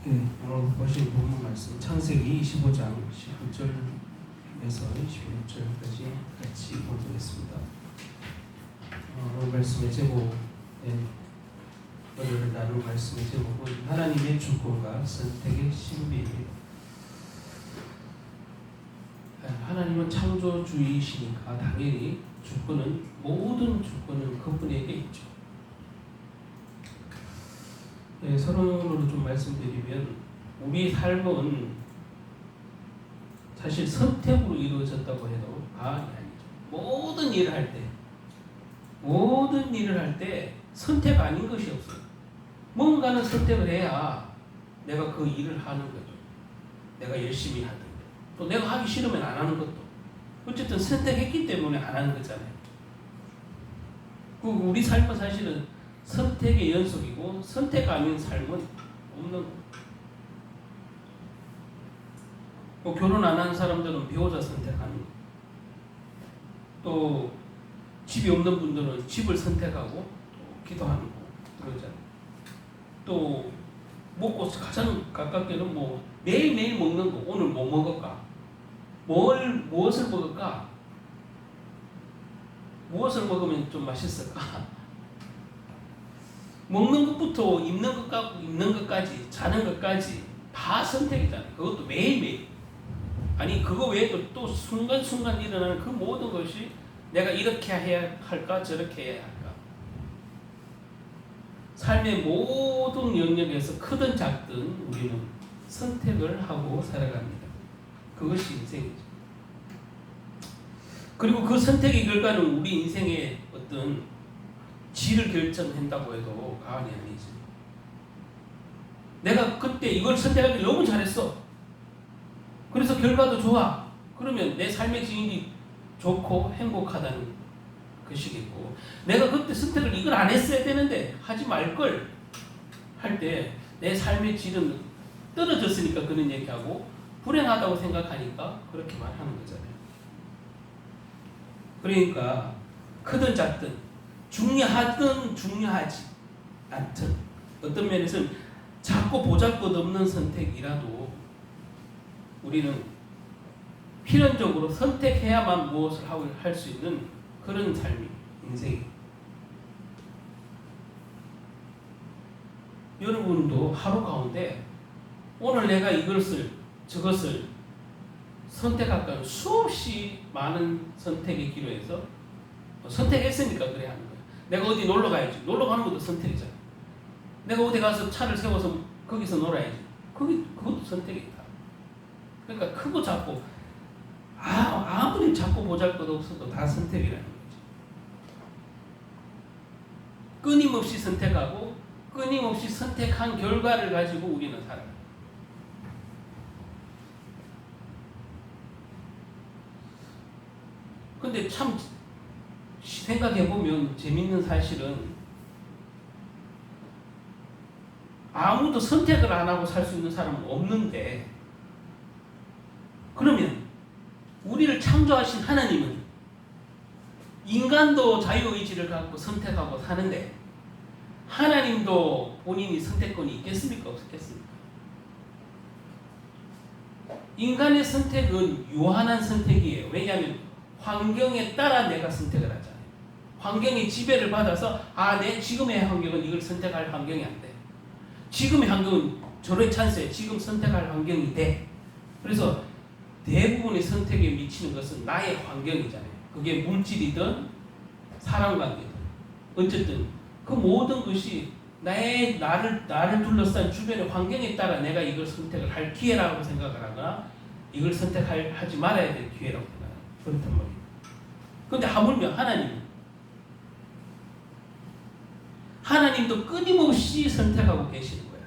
네, 오늘 보신 본문 말씀 창세기 25장 19절에서 26절까지 같이 보겠습니다. 오늘 말씀의 제목, 오늘 나눌 말씀의 제목은 하나님의 주권과 선택의 신비입니다. 하나님은 창조주이시니까 당연히 모든 주권은 그분에게 있죠. 서론으로 좀 말씀드리면 우리 삶은 사실 선택으로 이루어졌다고 해도 과언이 아니죠. 모든 일을 할 때 선택 아닌 것이 없어요. 뭔가는 선택을 해야 내가 그 일을 하는 거죠. 내가 열심히 하든 또 내가 하기 싫으면 안 하는 것도 어쨌든 선택했기 때문에 안 하는 거잖아요. 우리 삶은 사실은 선택의 연속이고 선택 아닌 삶은 없는 거예요. 결혼 안 하는 사람들은 배우자 선택하는 거예요. 또 집이 없는 분들은 집을 선택하고 또 기도하는 거 그러잖아요. 또 먹고 가장 가깝게는 매일매일 먹는 거. 오늘 뭐 먹을까? 무엇을 먹을까? 무엇을 먹으면 좀 맛있을까? 먹는 것부터 입는 것까지 자는 것까지 다 선택이잖아요. 그것도 매일매일. 아니 그거 외에도 또 순간순간 일어나는 그 모든 것이 내가 이렇게 해야 할까 저렇게 해야 할까. 삶의 모든 영역에서 크든 작든 우리는 선택을 하고 살아갑니다. 그것이 인생이죠. 그리고 그 선택의 결과는 우리 인생의 어떤 질을 결정한다고 해도 과언이 아니지. 내가 그때 이걸 선택하기 너무 잘했어. 그래서 결과도 좋아. 그러면 내 삶의 질이 좋고 행복하다는 것이겠고, 내가 그때 선택을 이걸 안 했어야 되는데 하지 말걸 할 때 내 삶의 질은 떨어졌으니까 그런 얘기하고 불행하다고 생각하니까 그렇게 말하는 거잖아요. 그러니까 크든 작든 중요하든 중요하지 않든 어떤 면에서는 작고 보잘것없는 선택이라도 우리는 필연적으로 선택해야만 무엇을 할 수 있는 그런 삶이 인생이. 여러분도 하루 가운데 오늘 내가 이것을 저것을 선택할까 수없이 많은 선택의 기로에서 선택했으니까 그래 하는 거예요. 내가 어디 놀러 가야지. 놀러 가는 것도 선택이잖아. 내가 어디 가서 차를 세워서 거기서 놀아야지. 그것도 선택이다. 그러니까 크고 작고 아무리 작고 보잘것 없어도 다 선택이라는 거죠. 끊임없이 선택하고 끊임없이 선택한 결과를 가지고 우리는 살아요. 근데 참 생각해보면 재밌는 사실은 아무도 선택을 안 하고 살 수 있는 사람은 없는데, 그러면 우리를 창조하신 하나님은 인간도 자유의지를 갖고 선택하고 사는데 하나님도 본인이 선택권이 있겠습니까? 없겠습니까? 인간의 선택은 유한한 선택이에요. 왜냐하면 환경에 따라 내가 선택을 하잖아요. 환경의 지배를 받아서 내 지금의 환경은 이걸 선택할 환경이 안 돼. 지금의 환경은 저런 찬스에 지금 선택할 환경이 돼. 그래서 대부분의 선택에 미치는 것은 나의 환경이잖아요. 그게 물질이든 사람관계든 어쨌든 그 모든 것이 나를 둘러싼 주변의 환경에 따라 내가 이걸 선택을 할 기회라고 생각을 하거나 이걸 선택하지 말아야 될 기회라고 생각해요. 그렇단 말이에요. 그런데 하물며 하나님도 끊임없이 선택하고 계시는 거야.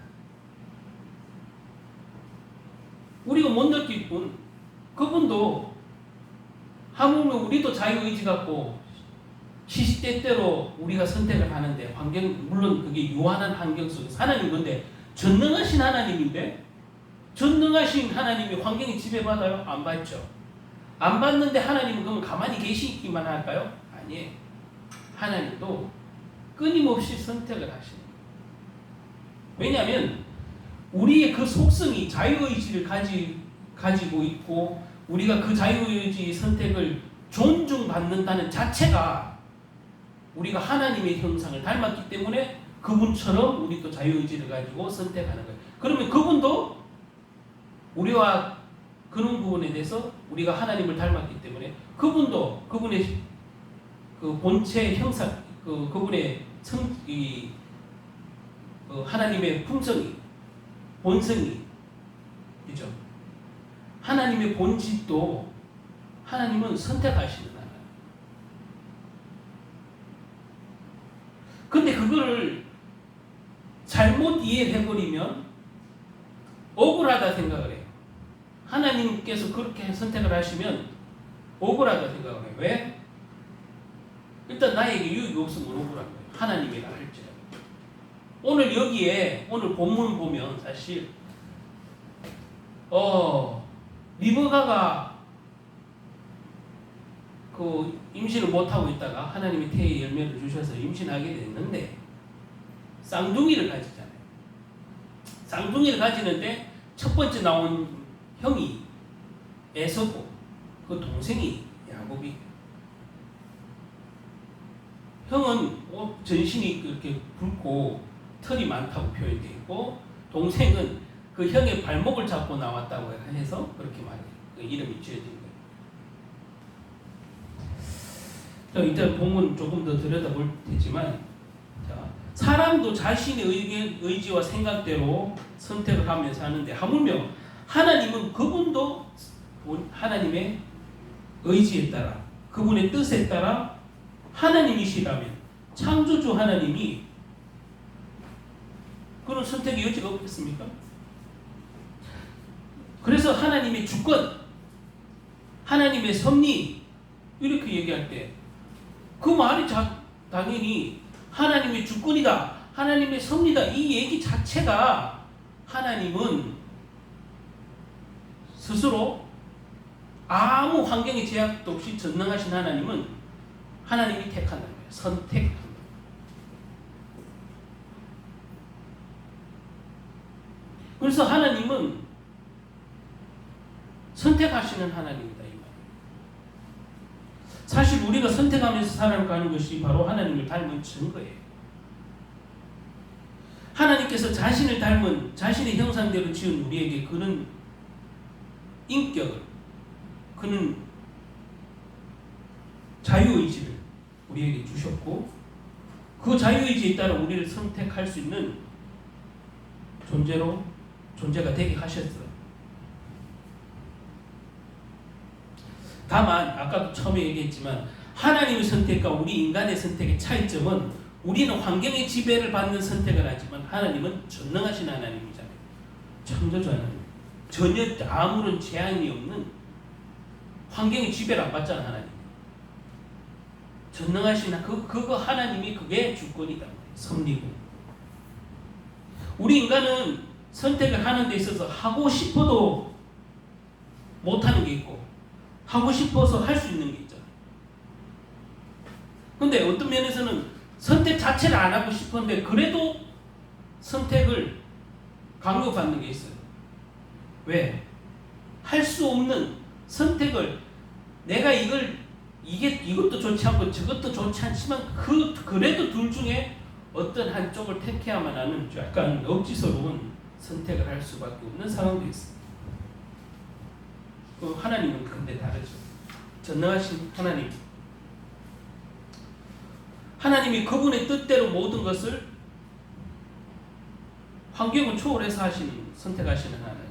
우리가 못 느낄 뿐 그분도 하물며 우리도 자유의지 갖고 시시때때로 우리가 선택을 하는데 물론 그게 유한한 환경 속에서 하나님 근데 전능하신 하나님인데 전능하신 하나님이 환경에 지배받아요? 안 받죠. 안 받는데 하나님은 그러면 가만히 계시기만 할까요? 아니에요. 하나님도 끊임없이 선택을 하시는 거예요. 왜냐하면 우리의 그 속성이 자유의지를 가지고 있고 우리가 그 자유의지 선택을 존중받는다는 자체가 우리가 하나님의 형상을 닮았기 때문에 그분처럼 우리도 자유의지를 가지고 선택하는 거예요. 그러면 그분도 우리와 그런 부분에 대해서 우리가 하나님을 닮았기 때문에 그분도 그분의 그 본체 형상, 그분의 하나님의 품성이, 본성이, 그죠? 하나님의 본질도 하나님은 선택하시는 하나님. 근데 그거를 잘못 이해해버리면 억울하다 생각을 해요. 하나님께서 그렇게 선택을 하시면 억울하다 생각을 해요. 왜? 일단 나에게 유익이 없으면 억울한 거예요. 하나님이라 할지라도. 오늘 여기에 오늘 본문 보면 사실 리브가가 그 임신을 못하고 있다가 하나님이 태의 열매를 주셔서 임신하게 됐는데 쌍둥이를 가지잖아요. 쌍둥이를 가지는데 첫 번째 나온 형이 에서고 그 동생이 야곱이. 형은 전신이 그렇게 붉고 털이 많다고 표현되어 있고 동생은 그 형의 발목을 잡고 나왔다고 해서 그렇게 말해요. 그 이름이 지어진 거예요. 일단 본문 조금 더 들여다볼 테지만 사람도 자신의 의지와 생각대로 선택을 하면서 하는데 하물며 하나님은 그분도 하나님의 의지에 따라 그분의 뜻에 따라 하나님이시라면 창조주 하나님이 그런 선택의 여지가 없겠습니까? 그래서 하나님의 주권, 하나님의 섭리 이렇게 얘기할 때 그 말이 당연히 하나님의 주권이다, 하나님의 섭리다 이 얘기 자체가 하나님은 스스로 아무 환경의 제약도 없이 전능하신 하나님은 하나님이 택한다는 거예요. 선택한다. 그래서 하나님은 선택하시는 하나님이다. 사실 우리가 선택하면서 살아가는 것이 바로 하나님을 닮은 증거예요. 하나님께서 자신을 닮은 자신의 형상대로 지은 우리에게 그는 인격을, 그는 자유의지를 우리에게 주셨고 그 자유의지에 따라 우리를 선택할 수 있는 존재가 되게 하셨어요. 다만 아까도 처음에 얘기했지만 하나님의 선택과 우리 인간의 선택의 차이점은 우리는 환경의 지배를 받는 선택을 하지만 하나님은 전능하신 하나님이잖아요. 창조주 하나님. 전혀 아무런 제한이 없는 환경의 지배를 안 받잖아 하나님. 전능하신 그거 하나님이 그게 주권이다. 섭리고. 우리 인간은 선택을 하는 데 있어서 하고 싶어도 못하는 게 있고 하고 싶어서 할 수 있는 게 있잖아요. 근데 어떤 면에서는 선택 자체를 안 하고 싶은데 그래도 선택을 강요받는 게 있어요. 왜? 할 수 없는 선택을 내가 이것도 좋지 않고 저것도 좋지 않지만 그래도 둘 중에 어떤 한쪽을 택해야만 하는 약간 억지스러운 선택을 할 수밖에 없는 상황도 있어요. 하나님은 근데 다르죠. 전능하신 하나님. 하나님이 그분의 뜻대로 모든 것을 환경을 초월해서 선택하시는 하나님.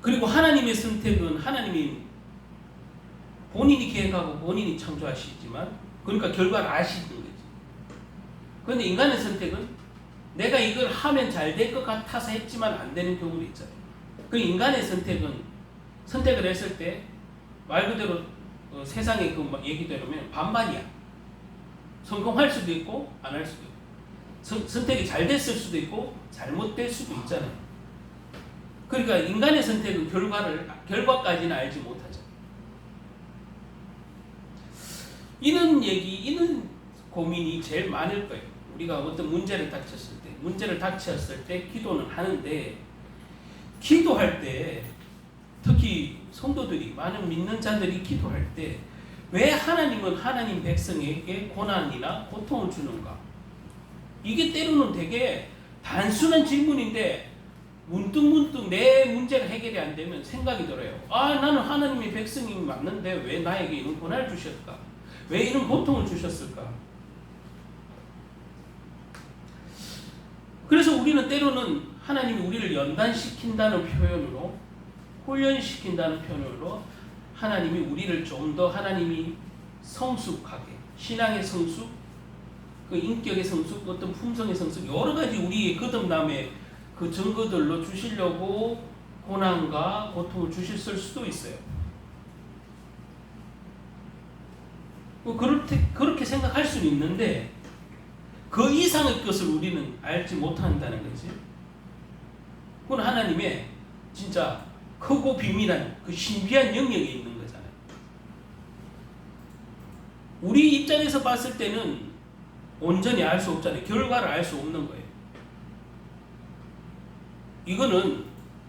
그리고 하나님의 선택은 하나님이 본인이 계획하고 본인이 창조하시지만 그러니까 결과를 아시는 거지. 그런데 인간의 선택은 내가 이걸 하면 잘 될 것 같아서 했지만 안 되는 경우도 있잖아요. 그 인간의 선택을 했을 때 말 그대로 세상의 그 얘기대로면 반반이야. 성공할 수도 있고 안 할 수도 있고 선택이 잘 됐을 수도 있고 잘못될 수도 있잖아요. 그러니까 인간의 선택은 결과까지는 알지 못하죠. 이런 고민이 제일 많을 거예요. 우리가 어떤 문제를 닥쳤을 때 기도는 하는데, 기도할 때 특히 성도들이, 많은 믿는 자들이 기도할 때 왜 하나님은 하나님 백성에게 고난이나 고통을 주는가? 이게 때로는 되게 단순한 질문인데 문득문득 내 문제가 해결이 안 되면 생각이 들어요. 아, 나는 하나님의 백성이 맞는데 왜 나에게 이런 고난을 주셨을까? 왜 이런 고통을 주셨을까? 그래서 우리는 때로는 하나님이 우리를 연단시킨다는 표현으로, 훈련시킨다는 표현으로 하나님이 우리를 좀 더 하나님이 성숙하게, 신앙의 성숙, 그 인격의 성숙, 어떤 품성의 성숙, 여러 가지 우리의 거듭남의 그 증거들로 주시려고 고난과 고통을 주셨을 수도 있어요. 그렇게 생각할 수는 있는데 그 이상의 것을 우리는 알지 못한다는 거지. 그건 하나님의 진짜 크고 비밀한 그 신비한 영역에 있는 거잖아요. 우리 입장에서 봤을 때는 온전히 알 수 없잖아요. 결과를 알 수 없는 거예요. 이거는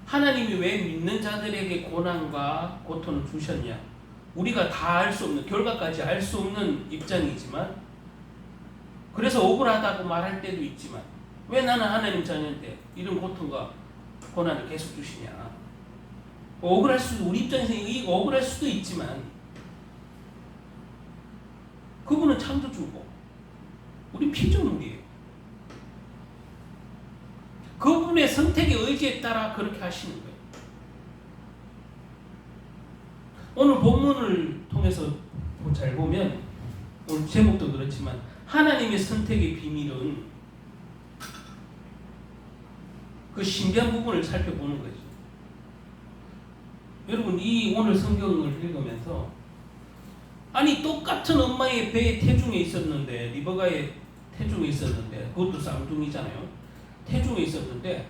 하나님이 왜 믿는 자들에게 고난과 고통을 주셨냐, 우리가 다 알 수 없는, 결과까지 알 수 없는 입장이지만, 그래서 억울하다고 말할 때도 있지만, 왜 나는 하나님 자녀인데 이런 고통과 고난을 계속 주시냐. 억울할 수도, 우리 입장에서 억울할 수도 있지만, 그분은 창조주고 우리 피조물이에요. 그분의 선택의 의지에 따라 그렇게 하시는 거예요. 오늘 본문을 통해서 잘 보면, 오늘 제목도 그렇지만 하나님의 선택의 비밀은 그 신비한 부분을 살펴보는 거죠. 여러분, 이 오늘 성경을 읽으면서, 아니 똑같은 엄마의 배에 태중에 있었는데, 리버가의 태중에 있었는데, 그것도 쌍둥이잖아요. 태중에 있었는데,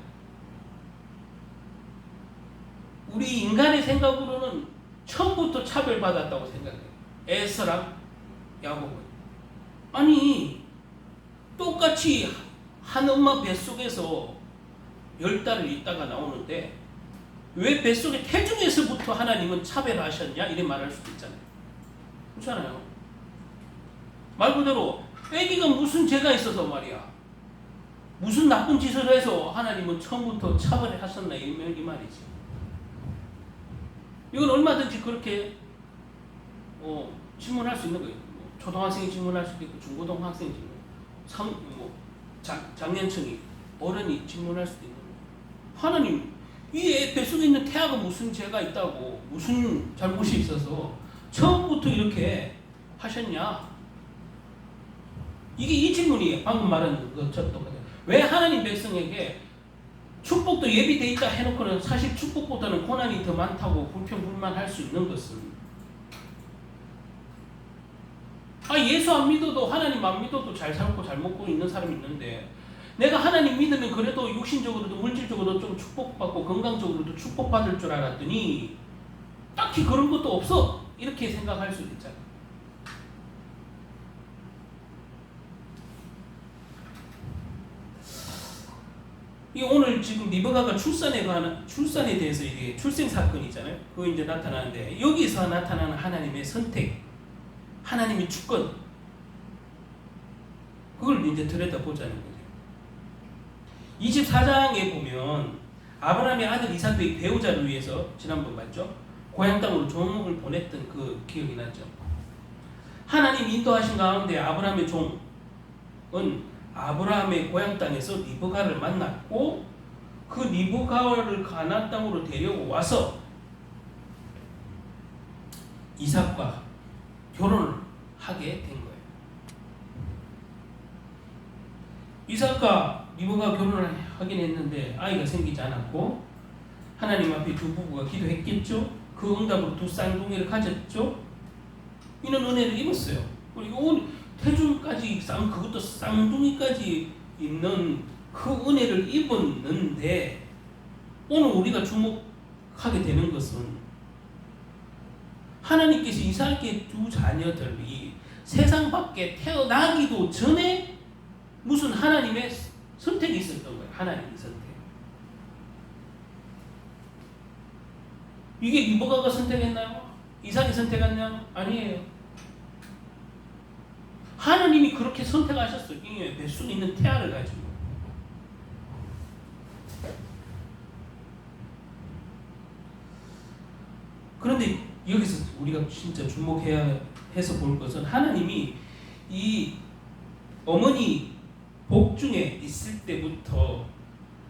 우리 인간의 생각으로는 처음부터 차별받았다고 생각해요. 에서랑 야곱은. 아니 똑같이 한 엄마 뱃속에서 10달을 있다가 나오는데 왜 뱃속의 태중에서부터 하나님은 차별하셨냐? 이래 말할 수도 있잖아요. 그렇잖아요. 말 그대로 애기가 무슨 죄가 있어서 말이야, 무슨 나쁜 짓을 해서 하나님은 처음부터 차별을 하셨나, 이 말이지. 이건 얼마든지 그렇게 질문할 수 있는 거예요. 초등학생이 질문할 수도 있고, 중고등학생이 질문, 장년층이, 어른이 질문할 수도 있는 거예요. 하나님, 이 애 뱃속에 있는 태아가 무슨 죄가 있다고, 무슨 잘못이 있어서 처음부터 이렇게 하셨냐? 이게 이 질문이에요. 방금 말한 것처럼 똑같아요. 왜 하나님 백성에게 축복도 예비되어 있다 해놓고는 사실 축복보다는 고난이 더 많다고 불평불만할 수 있는 것은, 예수 안 믿어도, 하나님 안 믿어도 잘 살고 잘 먹고 있는 사람이 있는데, 내가 하나님 믿으면 그래도 육신적으로도 물질적으로도 좀 축복받고 건강적으로도 축복받을 줄 알았더니 딱히 그런 것도 없어, 이렇게 생각할 수도 있잖아요. 이 오늘 지금 리버가가 출산에 대해서, 이게 출생 사건이잖아요. 그거 이제 나타나는데, 여기서 나타나는 하나님의 선택, 하나님의 주권, 그걸 이제 들여다보자는 거죠. 24장에 보면 아브라함의 아들 이삭의 배우자를 위해서, 지난번 봤죠? 고향 땅으로 종을 보냈던 그 기억이 나죠. 하나님 인도하신 가운데 아브라함의 종은 아브라함의 고향 땅에서 리브가를 만났고, 그 리브가를 가나안 땅으로 데려고 와서 이삭과 결혼을 하게 된 거예요. 이삭과 리브가 결혼을 하긴 했는데 아이가 생기지 않았고, 하나님 앞에 두 부부가 기도했겠죠. 그 응답으로 두 쌍둥이를 가졌죠. 이는 은혜를 입었어요. 그리고 태중까지 그것도 쌍둥이까지 있는 그 은혜를 입었는데, 오늘 우리가 주목하게 되는 것은 하나님께서 이삭의 두 자녀들이 세상 밖에 태어나기도 전에 무슨 하나님의 선택이 있었던 거예요. 하나님의 선택. 이게 리브가가 선택했나요? 이삭이 선택했나요? 아니에요. 하나님이 그렇게 선택하셨어요. 이게 뱃속에 있는 태아를 가지고. 그런데 여기서 우리가 진짜 주목해야 해서 볼 것은 하나님이 이 어머니 복중에 있을 때부터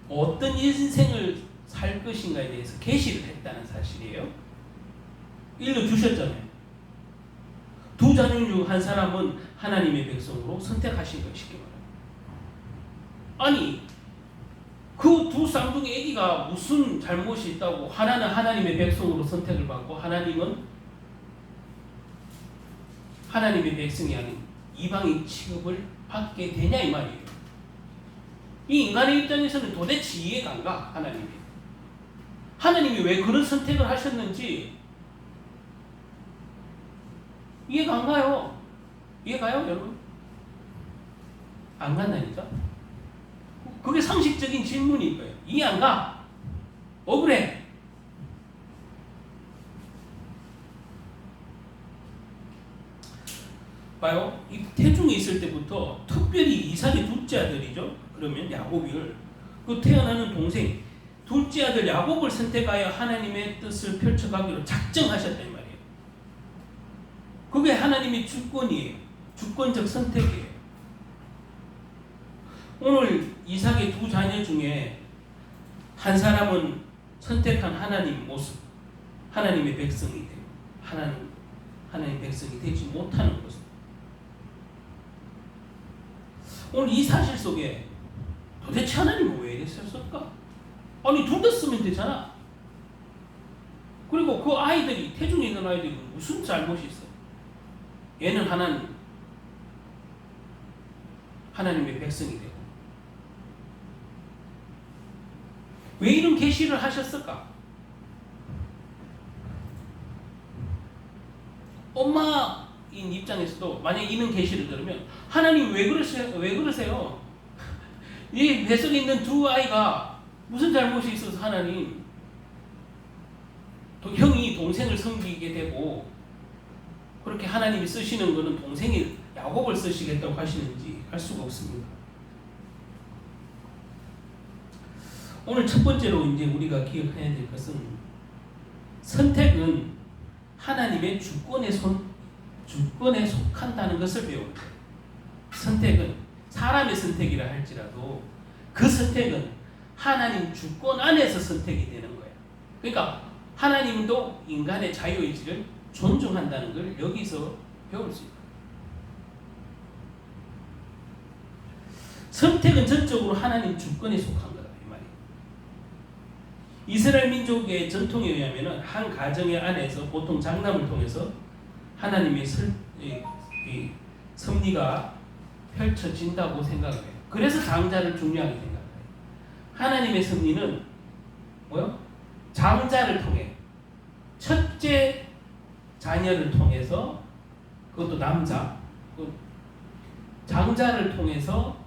어떤 인생을 살 것인가에 대해서 계시를 했다는 사실이에요. 일러주셨잖아요. 두 자녀 중 한 사람은 하나님의 백성으로 선택하신 것이기 바랍니다. 아니 그 두 쌍둥이 애기가 무슨 잘못이 있다고 하나는 하나님의 백성으로 선택을 받고 하나님은 하나님의 백성이 아닌 이방인 취급을 받게 되냐 이 말이에요. 이 인간의 입장에서는 도대체 이해가 안 가. 하나님이 왜 그런 선택을 하셨는지 이해가 안 가요. 이해가요 여러분? 안 간다니까? 그게 상식적인 질문일 거예요. 이해 안 가? 억울해. 봐요. 이 태중에 있을 때부터 특별히 이삭의 둘째 아들이죠. 그러면 야곱을 그 태어나는 동생 둘째 아들 야곱을 선택하여 하나님의 뜻을 펼쳐가기로 작정하셨단 말이에요. 그게 하나님의 주권이에요. 주권적 선택이에요. 오늘 이삭의 두 자녀 중에 한 사람은 선택한 하나님 모습, 하나님의 백성이 되고 하나님의 백성이 되지 못하는 것은 오늘 이 사실 속에 도대체 하나님은 왜 이랬을까? 아니 둘 다 쓰면 되잖아. 그리고 그 아이들이 태중에 있는 아이들이 무슨 잘못이 있어? 얘는 하나님의 백성이 되고 왜 이런 계시를 하셨을까? 엄마인 입장에서도 만약 이런 계시를 들으면 하나님 왜 그러세요? 이 뱃속에 있는 두 아이가 무슨 잘못이 있어서 하나님 형이 동생을 섬기게 되고 그렇게 하나님이 쓰시는 것은 동생이 야곱을 쓰시겠다고 하시는지 알 수가 없습니다. 오늘 첫 번째로 이제 우리가 기억해야 될 것은 선택은 하나님의 주권에 속한다는 것을 배워야 돼요. 선택은 사람의 선택이라 할지라도 그 선택은 하나님 주권 안에서 선택이 되는 거예요. 그러니까 하나님도 인간의 자유의지를 존중한다는 걸 여기서 배울 수 있어요. 선택은 전적으로 하나님 주권에 속한 거다 이 말이에요. 이스라엘 민족의 전통에 의하면 한 가정의 안에서 보통 장남을 통해서 하나님의 섭리가 펼쳐진다고 생각해요. 그래서 장자를 중요하게 생각해요. 하나님의 섭리는 뭐요? 장자를 통해 첫째 자녀를 통해서 그것도 남자 장자를 통해서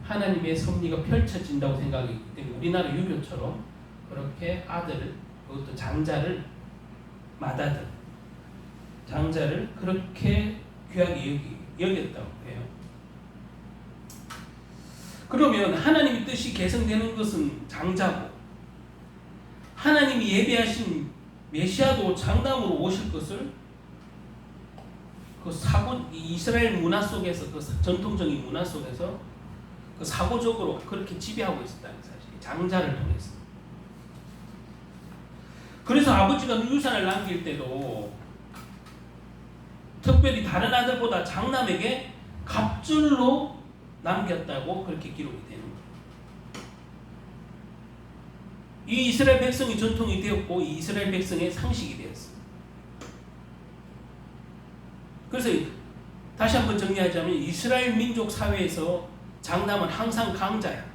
하나님의 섭리가 펼쳐진다고 생각하기 때문에 우리나라 유교처럼 그렇게 아들을 그것도 장자를 맏아들 장자를 그렇게 귀하게 여겼다고 해요. 그러면 하나님의 뜻이 개성되는 것은 장자고 하나님이 예비하신 메시아도 장남으로 오실 것을 그 이스라엘 문화 속에서 그 전통적인 문화 속에서 그 사고적으로 그렇게 지배하고 있었다는 사실이 장자를 통해서. 그래서 아버지가 유산을 남길 때도 특별히 다른 아들보다 장남에게 갑줄로 남겼다고 그렇게 기록이 되는 거예요. 이 이스라엘 백성의 전통이 되었고 이 이스라엘 백성의 상식이 되었어요. 그래서 다시 한번 정리하자면 이스라엘 민족 사회에서 장남은 항상 강자야.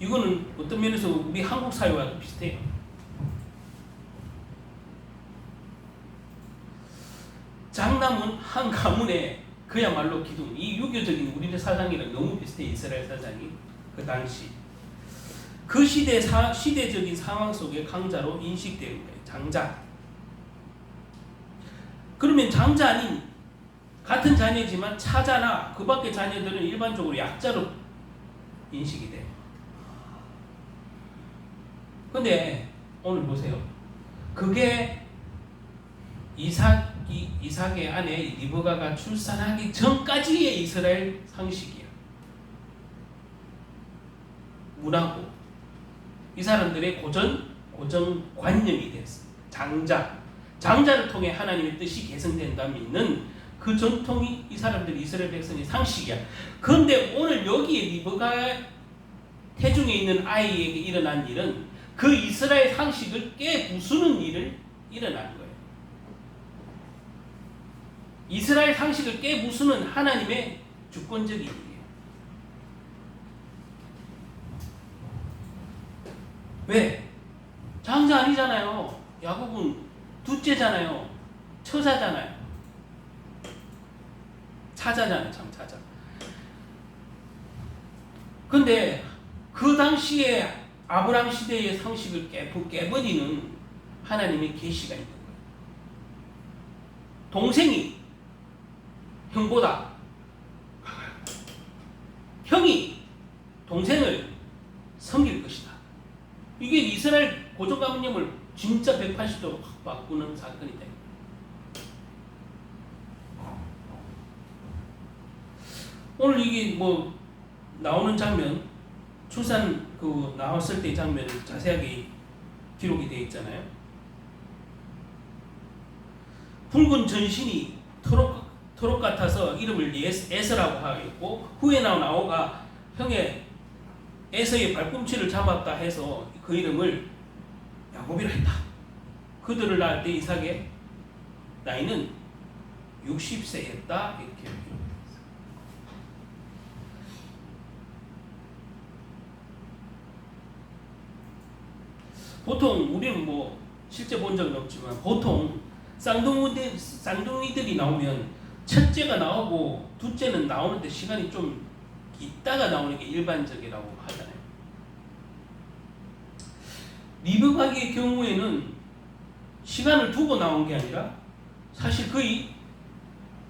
이거는 어떤 면에서 우리 한국 사회와도 비슷해요. 장남은 한 가문에 그야말로 기둥. 이 유교적인 우리의 사상이랑 너무 비슷해. 이스라엘 사상이 그 당시 그 시대적인 상황 속에 강자로 인식되는 거예요. 장자. 그러면 장자 아닌 같은 자녀지만 차자나 그 밖의 자녀들은 일반적으로 약자로 인식이 돼요. 근데 오늘 보세요. 그게 이삭의 아내 리브가가 출산하기 전까지의 이스라엘 상식이야. 문화고 이 사람들의 고정관념이 됐어. 장자를 통해 하나님의 뜻이 개성된다 믿는 그 전통이 이 사람들 이스라엘 백성의 상식이야. 그런데 오늘 여기에 리브가 태중에 있는 아이에게 일어난 일은 그 이스라엘 상식을 깨부수는 일을 일어난 거예요. 이스라엘 상식을 깨부수는 하나님의 주권적인 일이에요. 왜? 장자 아니잖아요. 야곱은 둘째잖아요. 처자잖아요. 차자잖아요. 차자. 근데 그 당시에 아브라함 시대의 상식을 깨버리는 하나님의 계시가 있는 거예요. 동생이 형보다 형이 동생을 섬길 것이다. 이게 이스라엘 고정관념을 진짜 180도로 확 바꾸는 사건이 됩니다. 오늘 이게 뭐 나오는 장면, 출산 나왔을 때 장면을 자세하게 기록이 되어 있잖아요. 붉은 전신이 토록 같아서 이름을 에서라고 하였고, 후에 나온 아오가 형의 에서의 발꿈치를 잡았다 해서 그 이름을 야곱이라 했다. 그들을 낳을 때 이삭의 나이는 60세였다. 이렇게 기록되어 있습니다. 보통 우리는 뭐 실제 본 적은 없지만 보통 쌍둥이들이 나오면 첫째가 나오고 둘째는 나오는데 시간이 좀 있다가 나오는 게 일반적이라고 하잖아요. 리브가의 경우에는 시간을 두고 나온 게 아니라 사실 거의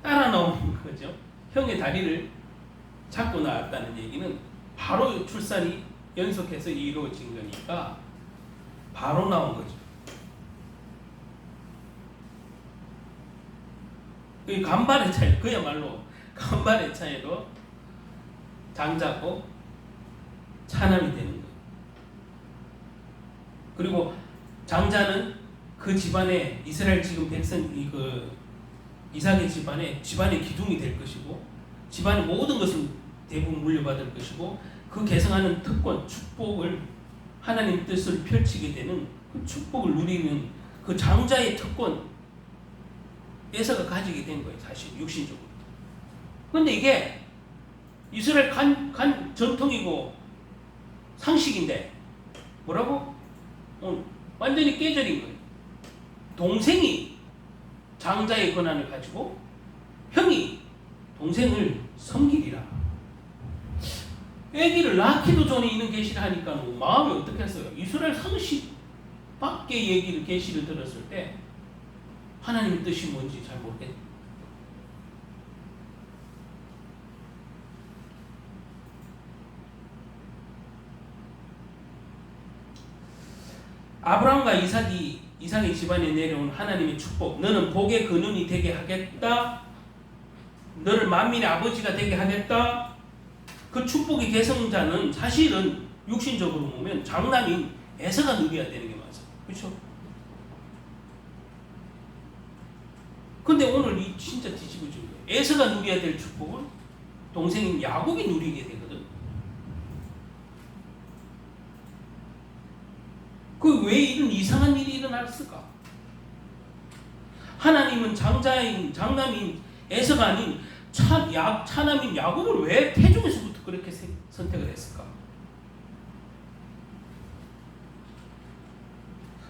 따라 나오는 거죠. 형의 다리를 잡고 나왔다는 얘기는 바로 출산이 연속해서 이루어진 거니까 바로 나온 거죠. 그 간발의 차이, 그야말로 간발의 차이로 장자고 차남이 되는 거예요. 그리고 장자는 그 집안에 이스라엘 지금 백성이 이삭의 집안의 기둥이 될 것이고 집안의 모든 것을 대부분 물려받을 것이고 그 계승하는 특권, 축복을 하나님 뜻을 펼치게 되는 그 축복을 누리는 그 장자의 특권 에서가 가지게 된 거예요. 사실 육신적으로. 그런데 이게 이스라엘 간 전통이고 상식인데 뭐라고? 완전히 깨져린 거예요. 동생이 장자의 권한을 가지고 형이 동생을 섬기리라. 아기를 낳기도 전에 이런 계시를 하니까 마음이 어떻겠어요? 이스라엘 상식 밖의 계시를 들었을 때 하나님의 뜻이 뭔지 잘 모르겠네. 아브라함과 이삭의 집안에 내려온 하나님의 축복, 너는 복의 근원이 되게 하겠다, 너를 만민의 아버지가 되게 하겠다. 그 축복의 계승자는 사실은 육신적으로 보면 장남인 에서가 누려야 되는 게 맞아. 그렇죠? 근데 오늘 이 진짜 뒤집어진 거예요. 에서가 누려야 될 축복을 동생인 야곱이 누리게 되거든. 그 왜 이런 이상한 일이 일어났을까? 하나님은 장남인 에서가 아닌 차남인 야곱을 왜 태중에서부터 그렇게 선택을 했을까?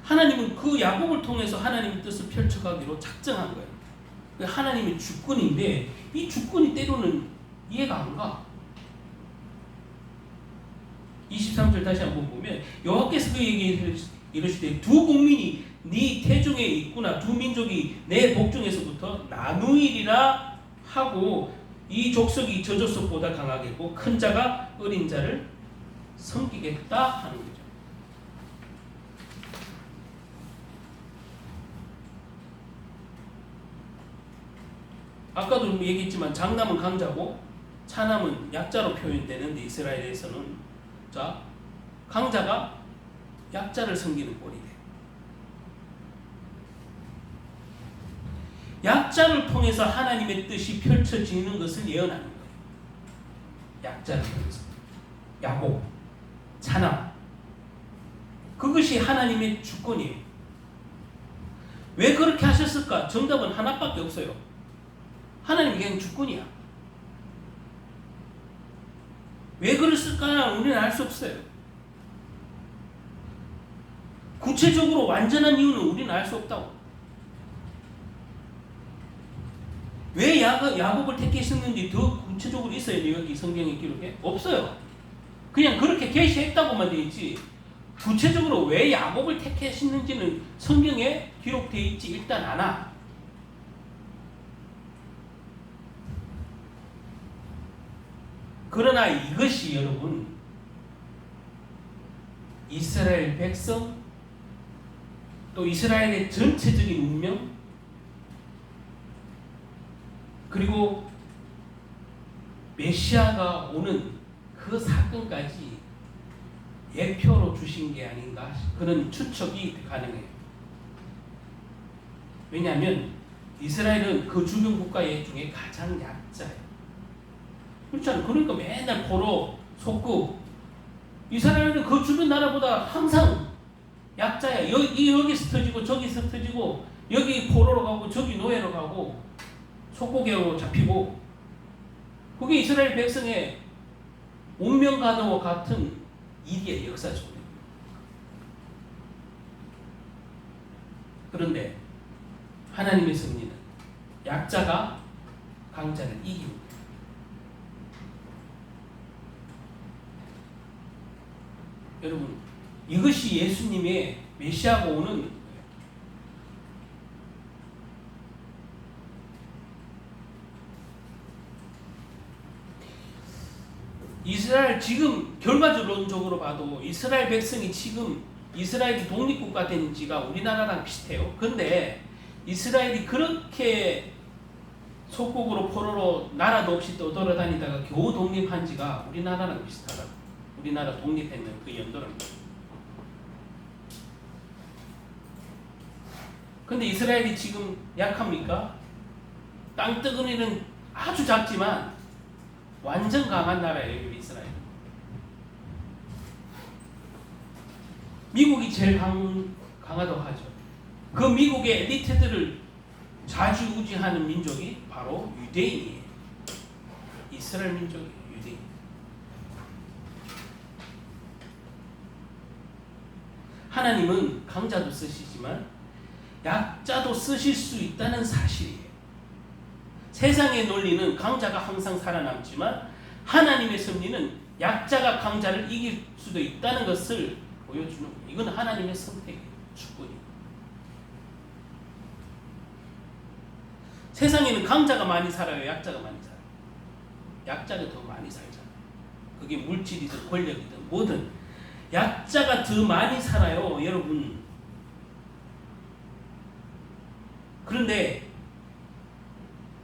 하나님은 그 야곱을 통해서 하나님의 뜻을 펼쳐가기로 작정한 거예요. 하나님의 주권인데 이 주권이 때로는 이해가 안 가. 23절 다시 한번 보면 여호와께서 그에게 이르시되 두 국민이 네 태중에 있구나. 두 민족이 내 복중에서부터 나누이리라 하고 이 족속이 저 족속보다 강하겠고 큰 자가 어린 자를 섬기겠다 하는 거죠. 아까도 얘기했지만 장남은 강자고 차남은 약자로 표현되는데 이스라엘에서는 자 강자가 약자를 섬기는 꼴이 돼. 약자를 통해서 하나님의 뜻이 펼쳐지는 것을 예언하는 거예요. 약자를 통해서 야곱, 차남 그것이 하나님의 주권이에요. 왜 그렇게 하셨을까? 정답은 하나밖에 없어요. 하나님 그냥 주권이야. 왜 그랬을까? 우리는 알 수 없어요. 구체적으로 완전한 이유는 우리는 알 수 없다고. 왜 야곱을 택했었는지 더 구체적으로 있어요. 여기 성경의 기록에? 없어요. 그냥 그렇게 계시했다고만 되어 있지 구체적으로 왜 야곱을 택했는지는 성경에 기록되어 있지 일단 않아. 그러나 이것이 여러분 이스라엘 백성 또 이스라엘의 전체적인 운명 그리고 메시아가 오는 그 사건까지 예표로 주신 게 아닌가 그런 추측이 가능해요. 왜냐하면 이스라엘은 그 주변 국가 중에 가장 약자예요. 그렇잖아요. 그러니까 맨날 포로 속고 이스라엘은 그 주변 나라보다 항상 약자야. 여기서 터지고 저기서 터지고 여기 포로로 가고 저기 노예로 가고 속고개로 잡히고 그게 이스라엘 백성의 운명과도와 같은 일이에요. 역사적으로. 그런데 하나님의 섭리는 약자가 강자를 이깁니다. 여러분 이것이 예수님의 메시아가 오는 거예요. 이스라엘 지금 결과론적으로 봐도 이스라엘 백성이 지금 이스라엘이 독립국가 된 지가 우리나라랑 비슷해요. 근데 이스라엘이 그렇게 속국으로 포로로 나라도 없이 떠돌아다니다가 겨우 독립한 지가 우리나라랑 비슷하다. 우리나라 독립했는 그 연도랑. 근데 이스라엘이 지금 약합니까? 땅덩어리는 아주 작지만 완전 강한 나라예요. 이스라엘. 미국이 제일 강하다고 하죠. 그 미국의 엘리트들을 좌지우지하는 민족이 바로 유대인이에요. 이스라엘 민족이에요. 유대인. 하나님은 강자도 쓰시지만 약자도 쓰실 수 있다는 사실이에요. 세상의 논리는 강자가 항상 살아남지만 하나님의 섭리는 약자가 강자를 이길 수도 있다는 것을 보여주는 거예요. 이건 하나님의 선택이에요. 주권이에요. 세상에는 강자가 많이 살아요. 약자가 많이 살아요. 약자가 더 많이 살잖아요. 그게 물질이든 권력이든 뭐든 약자가 더 많이 살아요. 여러분. 그런데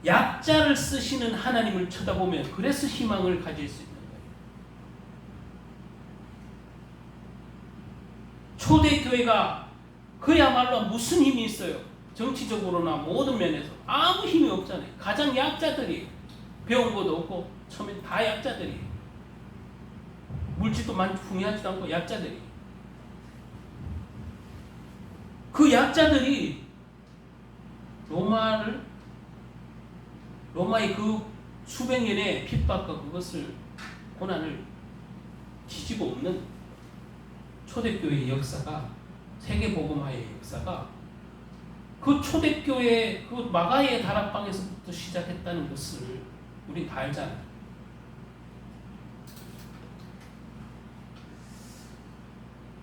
약자를 쓰시는 하나님을 쳐다보면 그래서 희망을 가질 수 있는 거예요. 초대교회가 그야말로 무슨 힘이 있어요? 정치적으로나 모든 면에서 아무 힘이 없잖아요. 가장 약자들이 배운 것도 없고 처음엔 다 약자들이 물질도 많이 풍요하지도 않고 약자들이 그 약자들이 로마의 그 수백 년의 핍박과 그것을 고난을 뒤집어 엎는 초대교회의 역사가 세계복음화의 역사가 그 초대교회 그 마가의 다락방에서부터 시작했다는 것을 우리 다 알잖아요.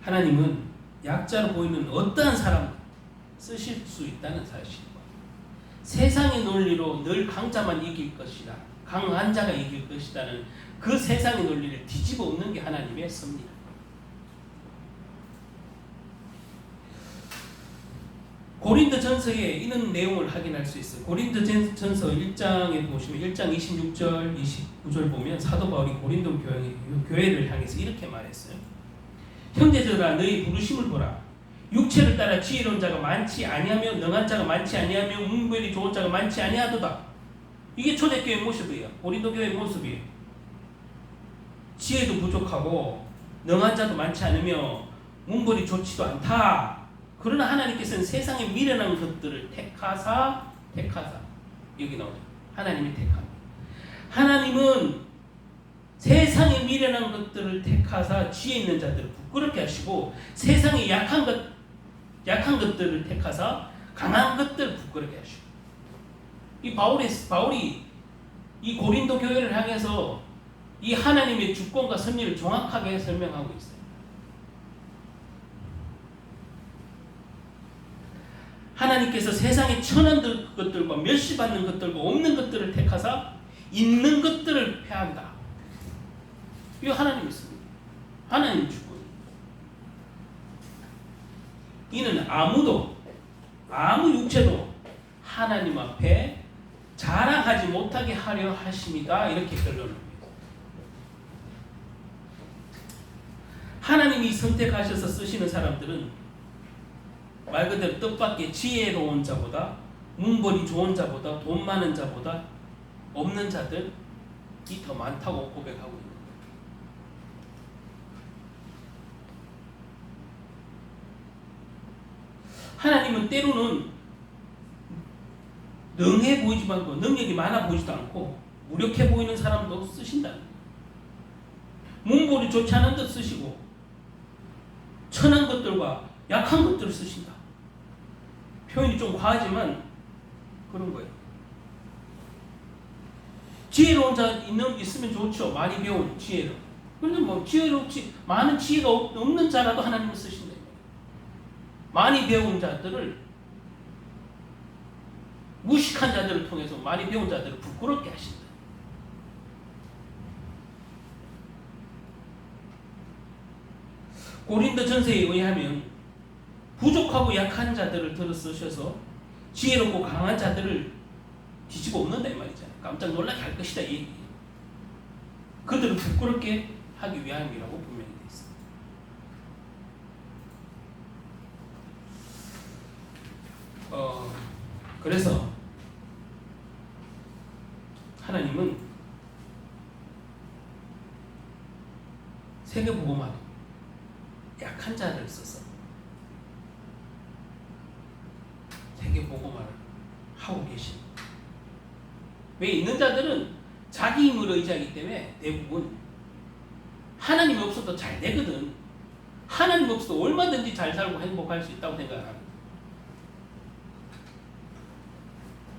하나님은 약자로 보이는 어떠한 사람 쓰실 수 있다는 사실과 세상의 논리로 늘 강자만 이길 것이다, 강한 자가 이길 것이다는 그 세상의 논리를 뒤집어 엎는 게 하나님의 섭리다. 고린도전서에 이런 내용을 확인할 수 있어요. 고린도전서 1장에 보시면 1장 26절 29절 보면 사도 바울이 고린도 교회를 향해서 이렇게 말했어요. 형제들아 너희 부르심을 보라. 육체를 따라 지혜로운 자가 많지 아니하며 능한 자가 많지 아니하며 문별이 좋은 자가 많지 아니하도다. 이게 초대교회 모습이에요. 고린도 교회 모습이에요. 지혜도 부족하고 능한 자도 많지 않으며 문벌이 좋지도 않다. 그러나 하나님께서는 세상에 미련한 것들을 택하사 여기 나오죠. 하나님이 택합니다. 하나님은 세상에 미련한 것들을 택하사 지혜 있는 자들을 부끄럽게 하시고 세상에 약한 것들을 택하사 강한 것들을 부끄럽게 하시고 이 바울이 이 고린도 교회를 향해서 이 하나님의 주권과 섭리를 정확하게 설명하고 있어요. 하나님께서 세상에 천한 것들과 멸시받는 것들과 없는 것들을 택하사 있는 것들을 패한다. 이거 하나님이 있습니다. 하나님 주권. 이는 아무 육체도 하나님 앞에 자랑하지 못하게 하려 하심이다. 이렇게 결론을 합니다. 하나님이 선택하셔서 쓰시는 사람들은 말 그대로 뜻밖의 지혜로운 자보다 문벌이 좋은 자보다 돈 많은 자보다 없는 자들이 더 많다고 고백하고 있는 거예요. 하나님은 때로는 능해 보이지도 않고 능력이 많아 보이지도 않고 무력해 보이는 사람도 쓰신다는 거예요. 문벌이 좋지 않은 듯 쓰시고 천한 것들과 약한 것들을 쓰신다. 표현이 좀 과하지만 그런 거예요. 지혜로운 자 있으면 좋죠. 많이 배운 지혜로. 그런데 뭐 지혜롭지 많은 지혜가 없는 자라도 하나님은 쓰신다. 많이 배운 자들을 무식한 자들을 통해서 많이 배운 자들을 부끄럽게 하신다. 고린도전서에 의하면 부족하고 약한 자들을 들어 쓰셔서 지혜롭고 강한 자들을 뒤집어 엎는다 이 말이잖아요. 깜짝 놀라게 할 것이다 이 얘기예요. 그들을 부끄럽게 하기 위함이라고 분명히 되어 있습니다. 그래서 하나님은 세계복음화도 약한 자를 써서 세계복음화를 하고 계십니다. 왜 있는 자들은 자기 힘을 의지하기 때문에 대부분 하나님이 없어도 잘 되거든. 하나님 없어도 얼마든지 잘 살고 행복할 수 있다고 생각합니다.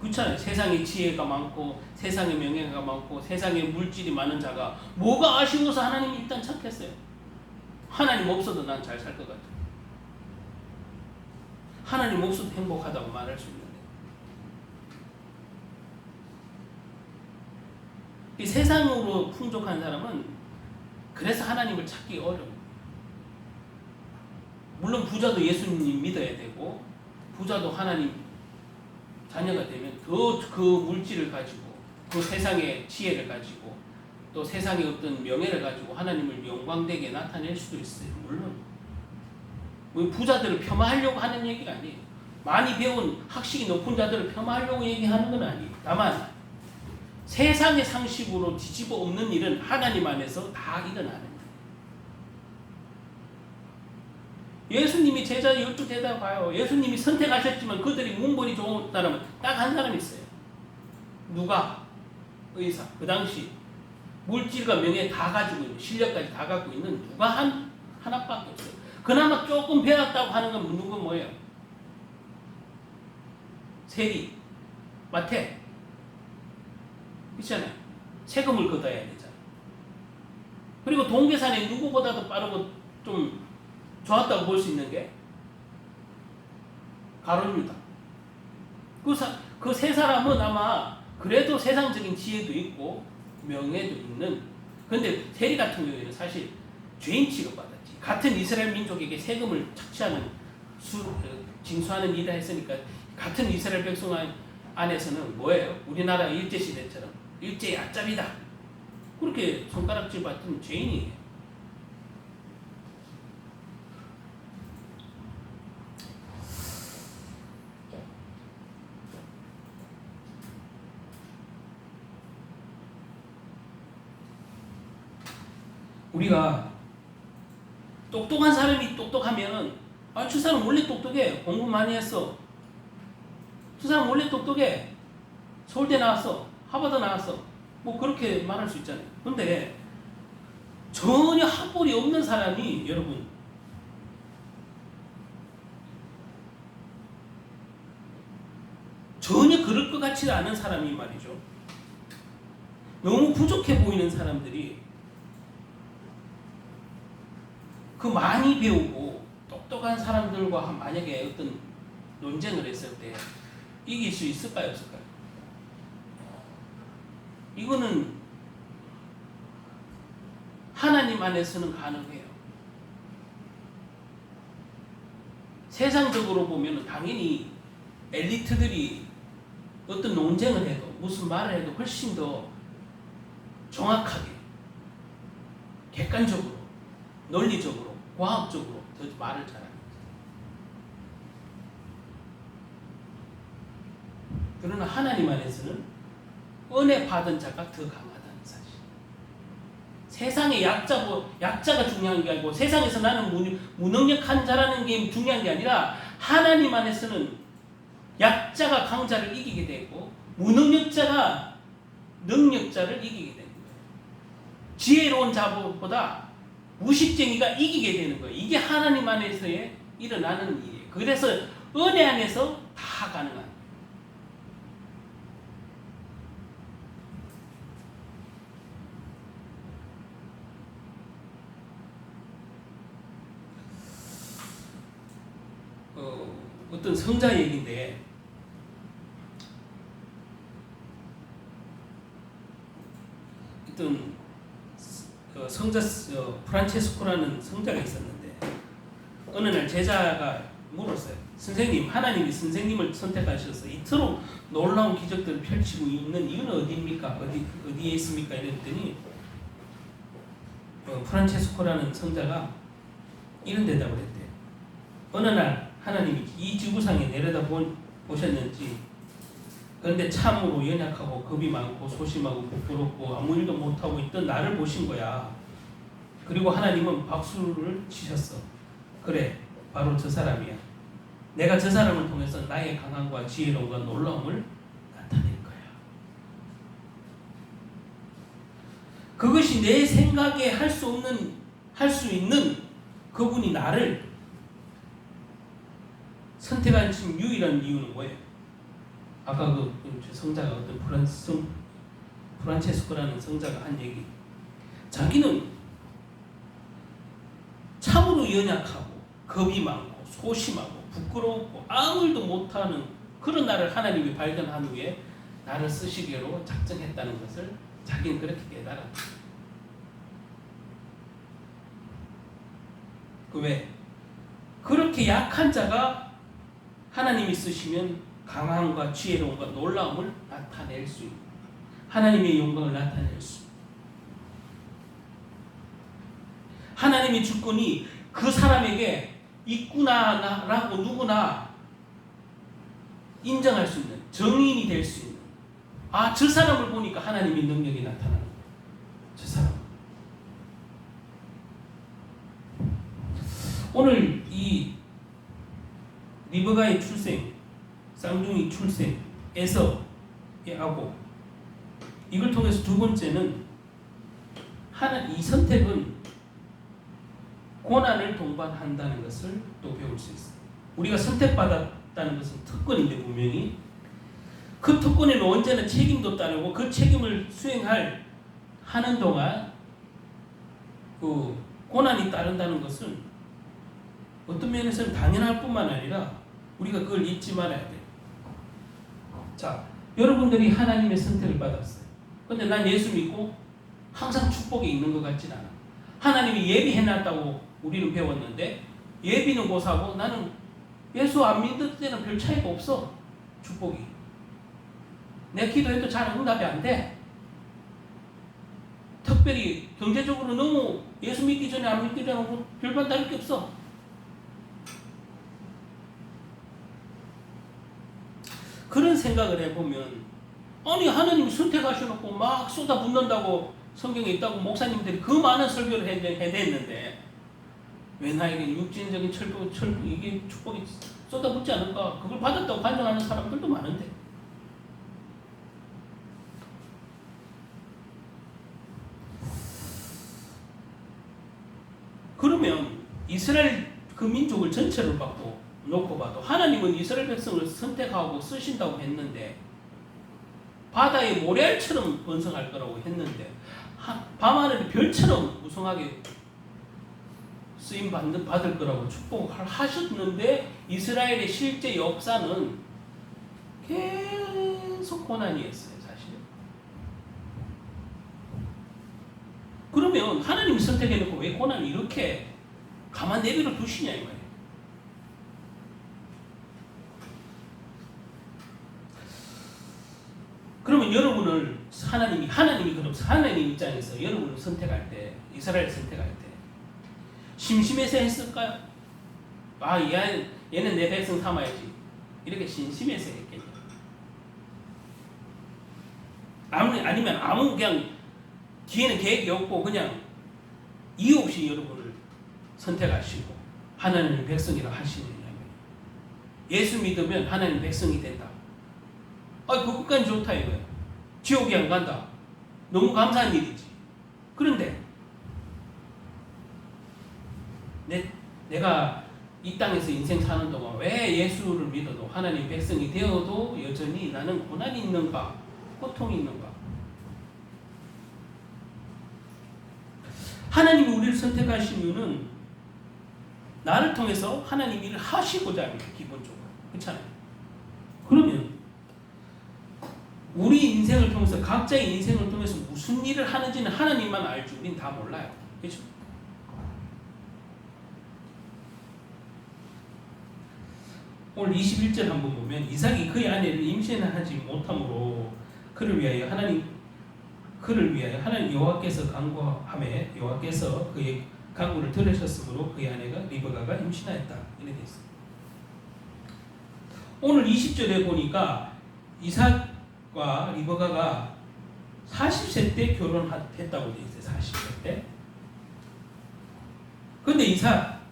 그렇잖아요. 세상에 지혜가 많고 세상에 명예가 많고 세상에 물질이 많은 자가 뭐가 아쉬워서 하나님이 일단 찾겠어요. 하나님 없어도 난 잘 살 것 같아. 하나님 없어도 행복하다고 말할 수 있는데 이 세상으로 풍족한 사람은 그래서 하나님을 찾기 어려워요. 물론 부자도 예수님 믿어야 되고 부자도 하나님 자녀가 되면 더 그 물질을 가지고 그 세상의 지혜를 가지고 또 세상의 어떤 명예를 가지고 하나님을 영광되게 나타낼 수도 있어요. 물론 부자들을 폄하하려고 하는 얘기가 아니에요. 많이 배운 학식이 높은 자들을 폄하하려고 얘기하는 건 아니에요. 다만 세상의 상식으로 뒤집어 엎는 일은 하나님 안에서 다 일어나는 거예요. 예수님이 제자 12제자 봐요. 예수님이 선택하셨지만 그들이 문벌이 좋은 사람은 딱 한 사람 있어요. 누가? 의사. 그 당시 물질과 명예 다 가지고 있는, 실력까지 다 갖고 있는 누가 하나밖에 없어요. 그나마 조금 배웠다고 하는 건 누군 뭐예요? 세리, 마태. 그렇잖아요. 세금을 걷어야 되잖아요. 그리고 동계산에 누구보다도 빠르고 좀 좋았다고 볼 수 있는 게 가룟 유다. 그 세 사람은 아마 그래도 세상적인 지혜도 있고 명예도 있는, 근데 세리 같은 경우에는 사실 죄인 취급받았지. 같은 이스라엘 민족에게 세금을 착취하는 징수하는 일을 했으니까 같은 이스라엘 백성 안에서는 뭐예요? 우리나라 일제시대처럼 일제의 앞잡이다, 그렇게 손가락질 받던 죄인이에요. 우리가 똑똑한 사람이 똑똑하면은 저 사람 원래 똑똑해, 공부 많이 했어, 저 사람 원래 똑똑해, 서울대 나왔어, 하버드 나왔어, 뭐 그렇게 말할 수 있잖아요. 근데 전혀 학벌이 없는 사람이, 여러분, 전혀 그럴 것 같지 않은 사람이 말이죠, 너무 부족해 보이는 사람들이 그 많이 배우고 똑똑한 사람들과 만약에 어떤 논쟁을 했을 때 이길 수 있을까요, 없을까요? 이거는 하나님 안에서는 가능해요. 세상적으로 보면 당연히 엘리트들이 어떤 논쟁을 해도 무슨 말을 해도 훨씬 더 정확하게, 객관적으로, 논리적으로, 과학적으로 더 말을 잘합니다. 그러나 하나님 안에서는 은혜 받은 자가 더 강하다는 사실. 세상의 약자가 중요한 게 아니고, 세상에서 나는 무능력한 자라는 게 중요한 게 아니라, 하나님 안에서는 약자가 강자를 이기게 되고 무능력자가 능력자를 이기게 되는 거예요. 지혜로운 자보다 무식쟁이가 이기게 되는 거예요. 이게 하나님 안에서의 일어나는 일이에요. 그래서 은혜 안에서 다 가능한 거예요. 어떤 성자 얘기인데, 어떤 성자 프란체스코라는 성자가 있었는데, 어느 날 제자가 물었어요. 선생님, 하나님이 선생님을 선택하셔서 이토록 놀라운 기적들을 펼치고 있는 이유는 어디입니까? 어디에 있습니까? 이랬더니 프란체스코라는 성자가 이런 대답을 했대요. 어느 날 하나님이 이 지구상에 내려다 보셨는지, 그런데 참으로 연약하고 겁이 많고 소심하고 부끄럽고 아무 일도 못하고 있던 나를 보신 거야. 그리고 하나님은 박수를 치셨어. 그래, 바로 저 사람이야. 내가 저 사람을 통해서 나의 강함과 지혜로움과 놀라움을 나타낼 거야. 그것이 내 생각에 할 수 있는 그분이 나를 선택하신 유일한 이유는 뭐예요? 아까 그 성자가, 어떤 프란체스코라는 성자가 한 얘기, 자기는 참으로 연약하고 겁이 많고 소심하고 부끄럽고 아무 일도 못하는 그런 나를 하나님이 발견한 후에 나를 쓰시기로 작정했다는 것을 자기는 그렇게 깨달았다. 왜? 그렇게 약한 자가 하나님이 쓰시면 강함과 지혜로움과 놀라움을 나타낼 수 있는, 하나님의 영광을 나타낼 수 있는, 하나님의 주권이 그 사람에게 있구나라고 누구나 인정할 수 있는, 정인이 될 수 있는, 저 사람을 보니까 하나님의 능력이 나타나는 거예요. 저 사람. 오늘 이 리브가의 출생, 쌍둥이 출생에서 하고, 이걸 통해서 두 번째는 이 선택은 고난을 동반한다는 것을 또 배울 수 있어요. 우리가 선택받았다는 것은 특권인데 분명히 그 특권에는 언제나 책임도 따르고 그 책임을 하는 동안 그 고난이 따른다는 것은 어떤 면에서는 당연할 뿐만 아니라 우리가 그걸 잊지 말아야 돼요. 자, 여러분들이 하나님의 선택을 받았어요. 근데 난 예수 믿고 항상 축복이 있는 것 같진 않아. 하나님이 예비해놨다고 우리는 배웠는데 예비는 고사고 나는 예수 안 믿을 때는 별 차이가 없어. 축복이. 내 기도해도 잘 응답이 안 돼. 특별히 경제적으로 너무 예수 믿기 전에 안 믿기 전에 별반 다를 게 없어. 그런 생각을 해보면 아니 하나님이 선택하셔놓고 막 쏟아붓는다고 성경에 있다고 목사님들이 그 많은 설교를 해냈는데 왜 나에게 육신적인 철부 이게 축복이 쏟아붓지 않을까? 그걸 받았다고 반증하는 사람들도 많은데 그러면 이스라엘 그 민족을 전체를 놓고 봐도 하나님은 이스라엘 백성을 선택하고 쓰신다고 했는데 바다의 모래알처럼 번성할 거라고 했는데 밤하늘의 별처럼 무성하게 쓰임 받을 거라고 축복을 하셨는데 이스라엘의 실제 역사는 계속 고난이었어요. 사실은. 그러면 하나님이 선택해놓고 왜 고난을 이렇게 가만 내버려 두시냐 이 말이에요. 그러면 여러분을 하나님이 그럼 하나님 입장에서 여러분을 선택할 때 이스라엘 선택할 때 심심해서 했을까요? 아 얘는 내 백성 삼아야지 이렇게 심심해서 했겠냐? 아니면 아무 그냥 뒤에는 계획이 없고 그냥 이유 없이 여러분을 선택하시고 하나님의 백성이라 하시느냐면 예수 믿으면 하나님 백성이 된다. 그것까지 좋다 이거야. 지옥에 안 간다. 너무 감사한 일이지. 그런데 내가 이 땅에서 인생 사는 동안 왜 예수를 믿어도 하나님 백성이 되어도 여전히 나는 고난이 있는가? 고통이 있는가? 하나님이 우리를 선택하신 이유는 나를 통해서 하나님 일을 하시고자 합니다. 기본적으로. 그렇잖아요. 그러면 우리 인생을 통해서 각자의 인생을 통해서 무슨 일을 하는지는 하나님만 알지 우린 다 몰라요. 그렇죠? 오늘 21절 한번 보면 이삭이 그의 아내를 임신을 하지 못함으로 그를 위하여 하나님 여호와께서 간구하매 여호와께서 그의 간구를 들으셨으므로 그의 아내가 리브가가 임신하였다. 이렇게 되어 있습니다. 오늘 20절에 보니까 이삭과 리브가가 40세 때 결혼했다고 되어 있어요. 40세 때. 근데 이삭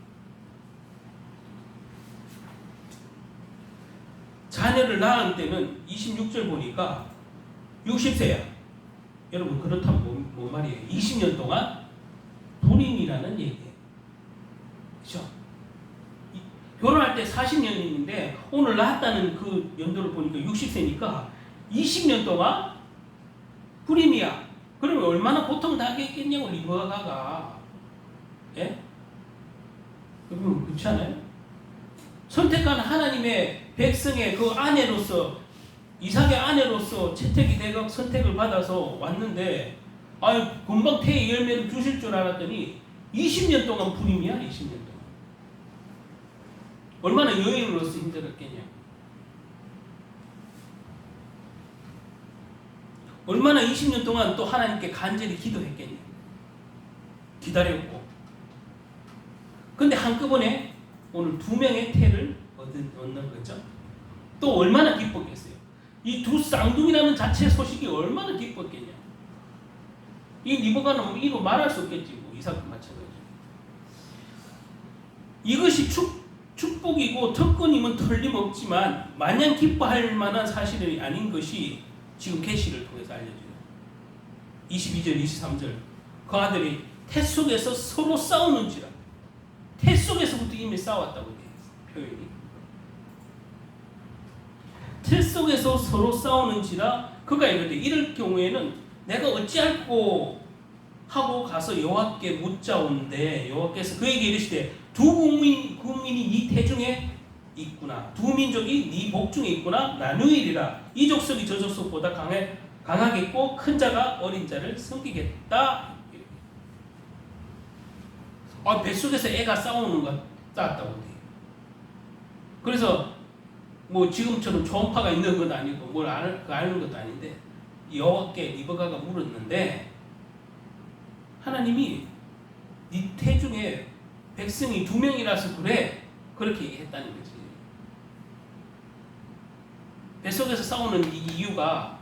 자녀를 낳은 때는 26절 보니까 60세야. 여러분 그렇다면 뭔 말이에요? 20년 동안 불임이라는 얘기예요. 그렇죠? 결혼할 때 40년인데 오늘 낳았다는 그 연도를 보니까 60세니까 20년 동안 불임이야. 그러면 얼마나 고통당했겠냐고 리브가가. 예? 여러분 그렇지 않아요? 선택한 하나님의 백성의 그 아내로서 이삭의 아내로서 채택이 되고 선택을 받아서 왔는데 금방 태의 열매를 주실 줄 알았더니 20년 동안 불임이야. 20년 동안. 얼마나 여인으로서 힘들었겠냐. 얼마나 20년 동안 또 하나님께 간절히 기도했겠냐. 기다렸고. 근데 한꺼번에 오늘 2명의 태를 얻는 거죠. 또 얼마나 기뻤겠어요. 이 두 쌍둥이라는 자체 소식이 얼마나 기뻤겠냐. 이 리브가는 이거 말할 수 없겠지. 이삭도 마찬가지고. 이것이 축복이고 특권임은 틀림없지만 마냥 기뻐할 만한 사실이 아닌 것이 지금 계시를 통해서 알려져요. 22절 23절 그 아들이 태 속에서 서로 싸우는지라. 태 속에서부터 이미 싸웠다고 되어 있어요. 표현이. 틀 속에서 서로 싸우는지라 그가 이르되 이럴 경우에는 내가 어찌할꼬 하고 가서 여호와께 묻자온데 여호와께서 그에게 이르시되 두 국민이 네 태중에 있구나 두 민족이 네 복중에 있구나 나누이리라 이 족속이 저 족속보다 강하겠고 큰 자가 어린 자를 섬기겠다. 뱃속에서 애가 싸우는 것 같다고 돼. 그래서 뭐 지금처럼 초음파가 있는 건 아니고 뭘 아는 것도 아닌데 여호와께 리브가가 물었는데 하나님이 네 태중에 백성이 2명이라서 그래 그렇게 얘기했다는 거지. 뱃속에서 싸우는 이유가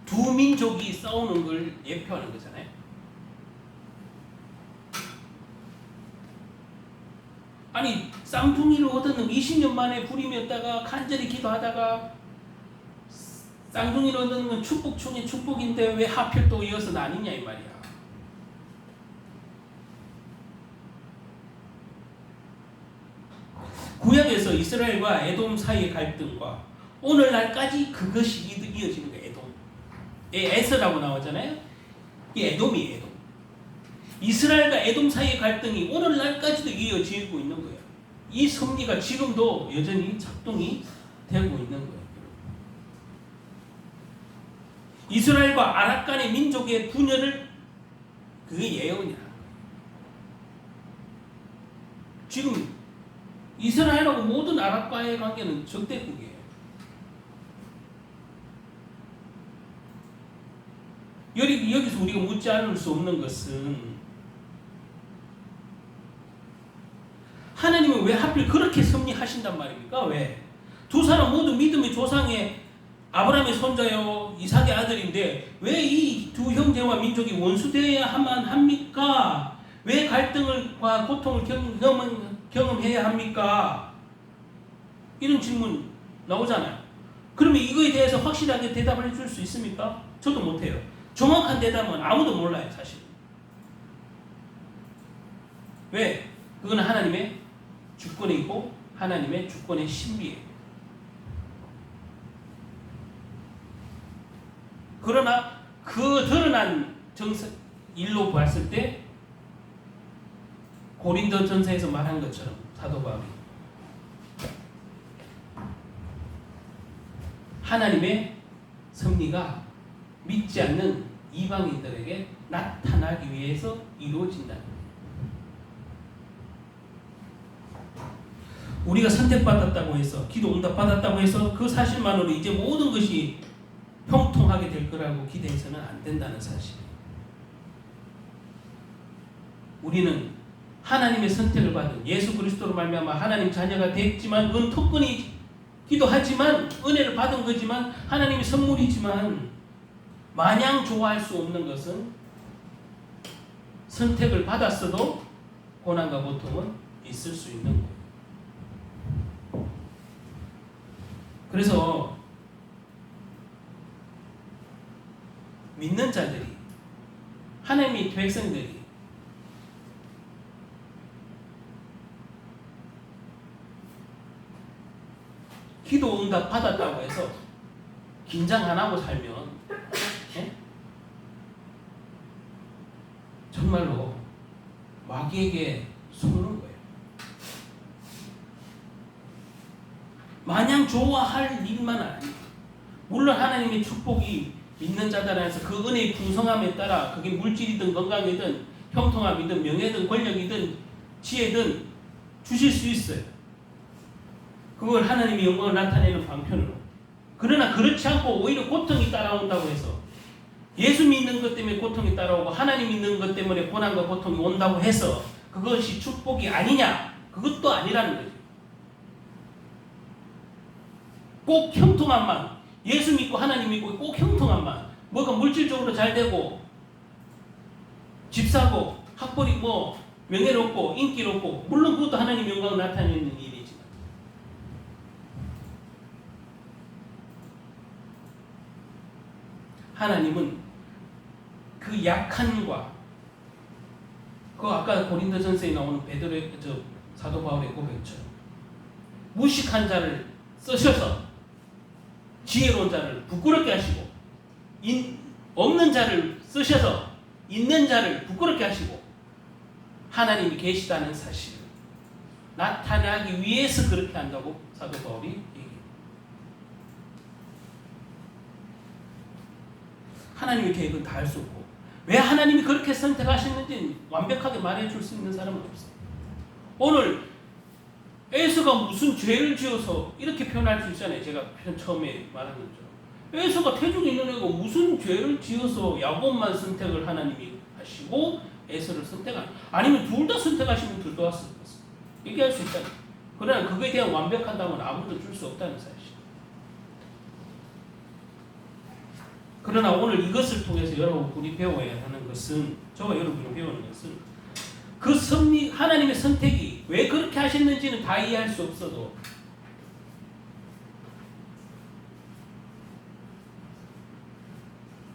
두 민족이 싸우는 걸 예표하는 거잖아요. 아니 쌍둥이를 얻었는 20년 만에 불임이었다가 간절히 기도하다가 쌍둥이를 얻는 건 축복 중에 축복인데 왜 하필 또 이어서 나뉘냐 이 말이야. 구약에서 이스라엘과 에돔 사이의 갈등과 오늘날까지 그것이 이어지는 거예요. 에돔. 에스라고 나오잖아요. 이게 에돔이에요. 에돔. 이스라엘과 에돔 사이의 갈등이 오늘날까지도 이어지고 있는 거예요. 이 섭리가 지금도 여전히 작동이 되고 있는 거예요. 이스라엘과 아랍 간의 민족의 분열을 그게 예언이야. 지금 이스라엘하고 모든 아랍과의 관계는 적대국이에요. 여기서 우리가 묻지 않을 수 없는 것은 하나님은 왜 하필 그렇게 섭리하신단 말입니까? 왜? 두 사람 모두 믿음의 조상의 아브라함의 손자요 이삭의 아들인데 왜 이 두 형제와 민족이 원수되어야만 합니까? 왜 갈등과 고통을 경험해야 합니까? 이런 질문 나오잖아요. 그러면 이거에 대해서 확실하게 대답을 해줄 수 있습니까? 저도 못해요. 정확한 대답은 아무도 몰라요, 사실. 왜? 그건 하나님의 주권에 있고 하나님의 주권의 신비예요. 그러나 그 드러난 일로 봤을 때 고린도 전서에서 말한 것처럼 사도 바울이 하나님의 섭리가 믿지 않는 이방인들에게 나타나기 위해서 이루어진다. 우리가 선택받았다고 해서 기도 응답 받았다고 해서 그 사실만으로 이제 모든 것이 형통하게 될 거라고 기대해서는 안 된다는 사실. 우리는 하나님의 선택을 받은 예수 그리스도로 말미암아 하나님 자녀가 됐지만 은특권이기도 하지만 은혜를 받은 거지만 하나님의 선물이지만 마냥 좋아할 수 없는 것은 선택을 받았어도 고난과 고통은 있을 수 있는 거예요. 그래서 믿는 자들이 하나님의 백성들이 기도 응답 받았다고 해서 긴장 안 하고 살면 정말로 마귀에게 속는 거예요. 마냥 좋아할 일만 아니에요. 물론 하나님의 축복이 믿는 자들 안에서 그 은혜의 풍성함에 따라 그게 물질이든 건강이든 형통함이든 명예든 권력이든 지혜든 주실 수 있어요. 그걸 하나님의 영광을 나타내는 방편으로. 그러나 그렇지 않고 오히려 고통이 따라온다고 해서 예수 믿는 것 때문에 고통이 따라오고 하나님 믿는 것 때문에 고난과 고통이 온다고 해서 그것이 축복이 아니냐? 그것도 아니라는 거죠. 꼭 형통함만, 예수 믿고 하나님 믿고 꼭 형통함만, 뭐가 물질적으로 잘 되고 집 사고 학벌이 뭐 명예롭고 인기롭고 물론 그것도 하나님 영광을 나타내는 일이지만 하나님은 그 약한과 그 아까 고린도전서에 나오는 베드로의 사도 바울의 고백처럼 무식한 자를 쓰셔서 지혜로운 자를 부끄럽게 하시고 없는 자를 쓰셔서 있는 자를 부끄럽게 하시고 하나님이 계시다는 사실을 나타나기 위해서 그렇게 한다고 사도 바울이 얘기해요. 하나님의 계획은 다 할 수 없고 왜 하나님이 그렇게 선택하셨는지 완벽하게 말해줄 수 있는 사람은 없어요. 오늘 에서가 무슨 죄를 지어서 이렇게 표현할 수 있잖아요. 제가 처음에 말한 것처럼 에서가 태중에 있는 애가 무슨 죄를 지어서 야곱만 선택을 하나님이 하시고 에서를 아니면 둘 다 선택하시면 더 좋았을 것을 얘기할 수 있잖아요. 그러나 그거에 대한 완벽한 답은 아무도 줄 수 없다는 사실. 그러나 오늘 이것을 통해서 여러분이 배워야 하는 것은 저와 여러분이 배우는 것은 그 하나님의 선택이 왜 그렇게 하셨는지는 다 이해할 수 없어도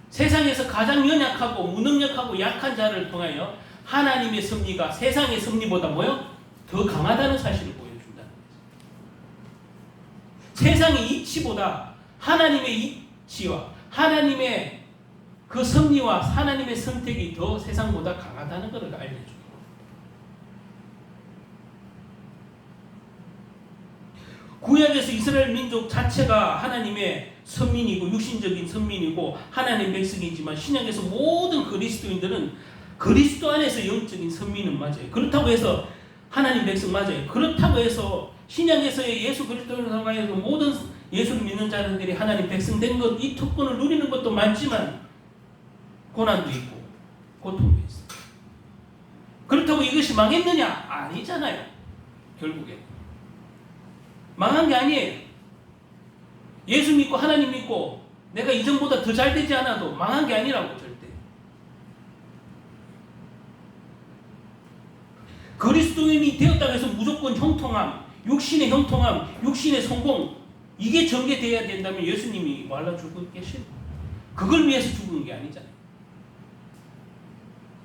세상에서 가장 연약하고 무능력하고 약한 자를 통하여 하나님의 섭리가 세상의 섭리보다 더 강하다는 사실을 보여준다는 거죠. 세상의 이치보다 하나님의 이치와 하나님의 그 섭리와 하나님의 선택이 더 세상보다 강하다는 것을 알려줘요. 구약에서 이스라엘 민족 자체가 하나님의 선민이고 육신적인 선민이고 하나님 백성이지만 신약에서 모든 그리스도인들은 그리스도 안에서 영적인 선민은 맞아요. 그렇다고 해서 하나님 백성 맞아요. 그렇다고 해서 신약에서의 예수 그리스도를 통하여서 모든 예수를 믿는 자들이 하나님 백성 된 것, 이 특권을 누리는 것도 맞지만 고난도 있고 고통도 있어요. 그렇다고 이것이 망했느냐? 아니잖아요. 결국에 망한 게 아니에요. 예수 믿고 하나님 믿고 내가 이전보다 더 잘 되지 않아도 망한 게 아니라고. 절대 그리스도인이 되었다고 해서 무조건 형통함, 육신의 형통함, 육신의 성공 이게 전개되어야 된다면 예수님이 말라 죽고 계신 그걸 위해서 죽은 게 아니잖아요.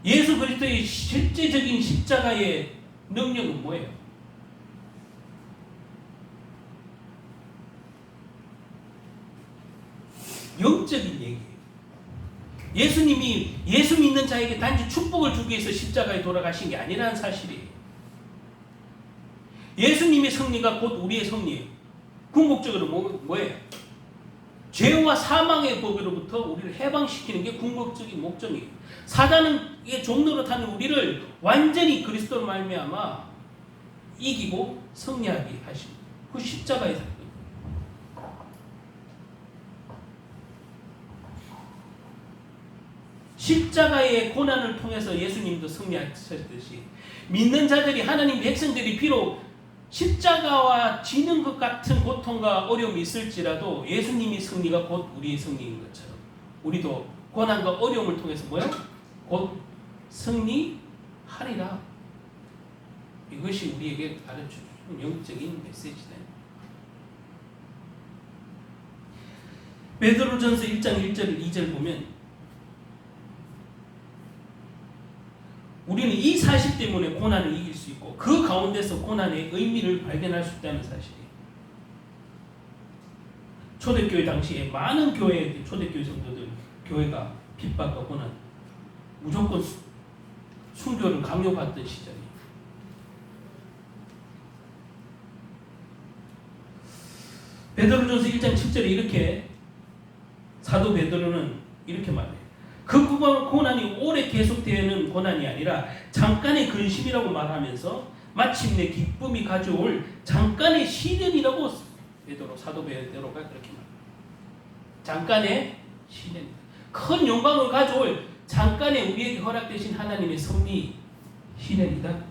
예수 그리스도의 실제적인 십자가의 능력은 뭐예요? 영적인 얘기예요. 예수님이 예수 믿는 자에게 단지 축복을 주기 위해서 십자가에 돌아가신 게 아니라는 사실이에요. 예수님의 승리가 곧 우리의 승리예요. 궁극적으로 뭐예요? 죄와 사망의 법으로부터 우리를 해방시키는 게 궁극적인 목적이에요. 사단의 종로로 타는 우리를 완전히 그리스도로 말미암아 이기고 승리하게 하신 그 십자가의 사건. 십자가의 고난을 통해서 예수님도 승리하셨듯이 믿는 자들이 하나님 백성들이 비록 십자가와 지는 것 같은 고통과 어려움이 있을지라도 예수님이 승리가 곧 우리의 승리인 것처럼 우리도 고난과 어려움을 통해서 곧 승리하리라. 이것이 우리에게 가르쳐주는 영적인 메시지네. 베드로전서 1장 1절 2절 보면 우리는 이 사실 때문에 고난을 이길 수 있고 그 가운데서 고난의 의미를 발견할 수 있다는 사실이에요. 초대교회 당시에 많은 초대교회 성도들 교회가 핍박과 고난 무조건 순교를 강요받던 시절이에요. 베드로전서 1장 7절에 이렇게 사도 베드로는 이렇게 말해요. 그 고난이 오래 계속되는 고난이 아니라 잠깐의 근심이라고 말하면서 마침내 기쁨이 가져올 잠깐의 시련이라고 사도 베드로가 그렇게 말합니다. 잠깐의 시련입니다. 큰 영광을 가져올 잠깐의 우리에게 허락되신 하나님의 섭리 시련이다.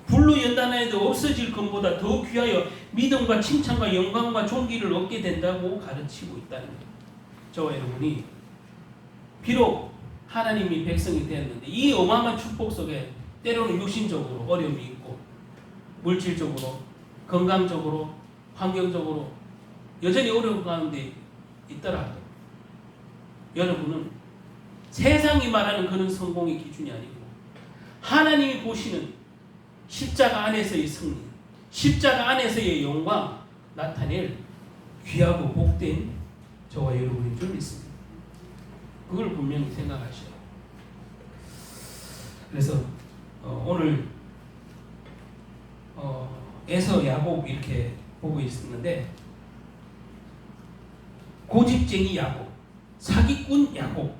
불로 연단하여도 없어질 것보다 더 귀하여 믿음과 칭찬과 영광과 존귀를 얻게 된다고 가르치고 있다는 거예요. 저와 여러분이 비록 하나님이 백성이 되었는데 이 어마어마한 축복 속에 때로는 육신적으로 어려움이 있고 물질적으로 건강적으로 환경적으로 여전히 어려운 가운데 있더라도 여러분은 세상이 말하는 그런 성공의 기준이 아니고 하나님이 보시는 십자가 안에서의 승리, 십자가 안에서의 영광 나타낼 귀하고 복된 저와 여러분인 줄 믿습니다. 그걸 분명히 생각하셔요. 그래서 오늘 에서 야곱 이렇게 보고 있었는데, 고집쟁이 야곱, 사기꾼 야곱,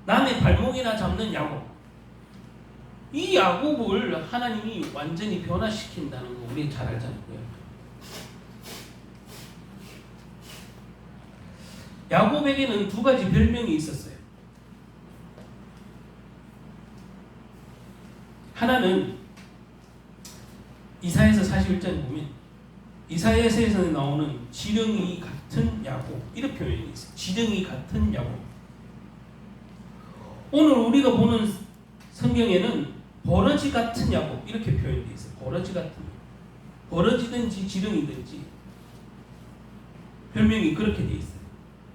남의 발목이나 잡는 야곱, 이 야곱을 하나님이 완전히 변화시킨다는 거 우리 잘 알잖아요. 야곱에게는 두 가지 별명이 있었어요. 하나는 이사야서 41장에 보면 이사야서에서 나오는 지렁이 같은 야곱, 이런 표현이 있어요. 지렁이 같은 야곱. 오늘 우리가 보는 성경에는 버러지 같은 야곱, 이렇게 표현되어 있어요. 버러지 같은 야곱. 버러지든지 지렁이든지 별명이 그렇게 되어 있어요.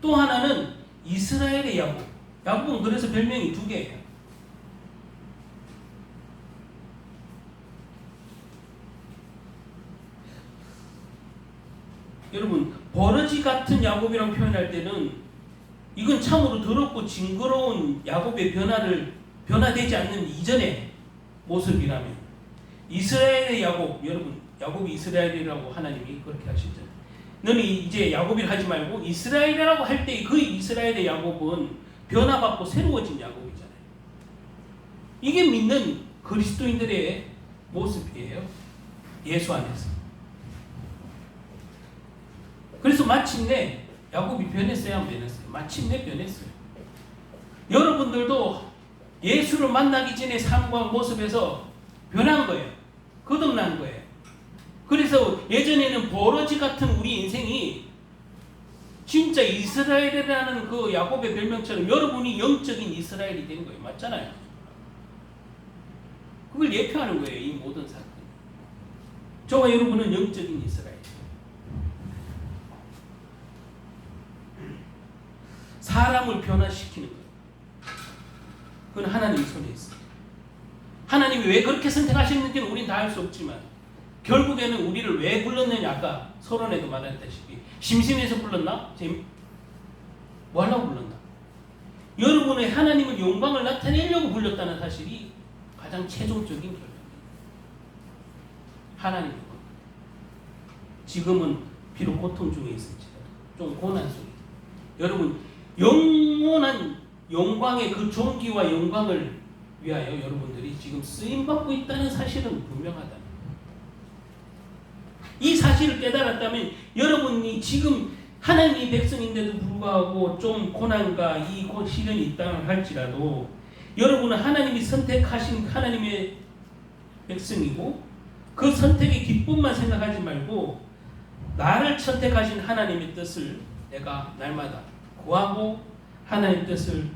또 하나는 이스라엘의 야곱. 야곱은 그래서 별명이 두 개예요. 여러분, 버러지 같은 야곱이라고 표현할 때는 이건 참으로 더럽고 징그러운 야곱의 변화되지 않는 이전의 모습이라면, 이스라엘의 야곱, 여러분, 야곱이 이스라엘이라고 하나님이 그렇게 하시죠. 너는 이제 야곱이라 하지 말고 이스라엘이라고 할 때 그 이스라엘의 야곱은 변화받고 새로워진 야곱이잖아요. 이게 믿는 그리스도인들의 모습이에요. 예수 안에서. 그래서 마침내 야곱이 변했어요, 안 변했어요? 마침내 변했어요. 여러분들도 예수를 만나기 전에 삶과 모습에서 변한 거예요. 거듭난 거예요. 그래서 예전에는 버러지 같은 우리 인생이 진짜 이스라엘이라는 그 야곱의 별명처럼 여러분이 영적인 이스라엘이 된 거예요. 맞잖아요. 그걸 예표하는 거예요, 이 모든 사건. 저와 여러분은 영적인 이스라엘. 사람을 변화시키는 거예요. 그건 하나님 손에 있어요. 하나님이 왜 그렇게 선택하셨는지는 우리는 다 알 수 없지만 결국에는 우리를 왜 불렀느냐, 아까 서론에도 말했다시피 심심해서 불렀나? 뭐 하려고 불렀나? 여러분의 하나님의 영광을 나타내려고 불렸다는 사실이 가장 최종적인 결론입니다. 하나님의 영광. 지금은 비록 고통 중에 있을지라도, 좀 고난 속에, 여러분 영원한 영광의 그 존귀와 영광을 위하여 여러분들이 지금 쓰임받고 있다는 사실은 분명하다. 이 사실을 깨달았다면 여러분이 지금 하나님의 백성인데도 불구하고 좀 고난과 이 시련이 있다고 할지라도 여러분은 하나님이 선택하신 하나님의 백성이고, 그 선택의 기쁨만 생각하지 말고 나를 선택하신 하나님의 뜻을 내가 날마다 구하고, 하나님의 뜻을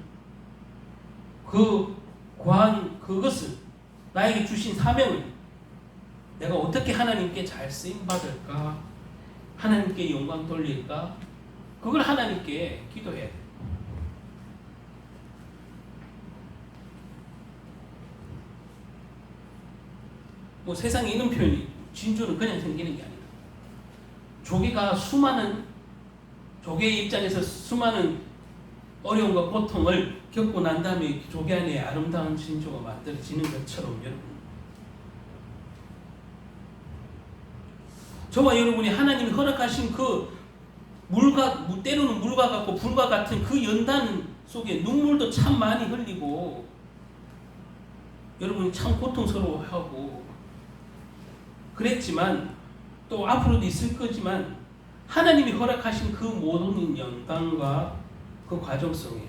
구한 그것을, 나에게 주신 사명을 내가 어떻게 하나님께 잘 쓰임받을까, 하나님께 영광 돌릴까, 그걸 하나님께 기도해야 돼요. 뭐 세상에 이런 표현이, 진주는 그냥 생기는 게 아니다. 조개가 조개의 입장에서 수많은 어려움과 고통을 겪고 난 다음에 조개 안에 아름다운 진주가 만들어지는 것처럼, 여러분, 저와 여러분이 하나님이 허락하신 그 때로는 물과 같고 불과 같은 그 연단 속에 눈물도 참 많이 흘리고, 여러분이 참 고통스러워하고 그랬지만, 또 앞으로도 있을 거지만, 하나님이 허락하신 그 모든 연단과 그 과정 속에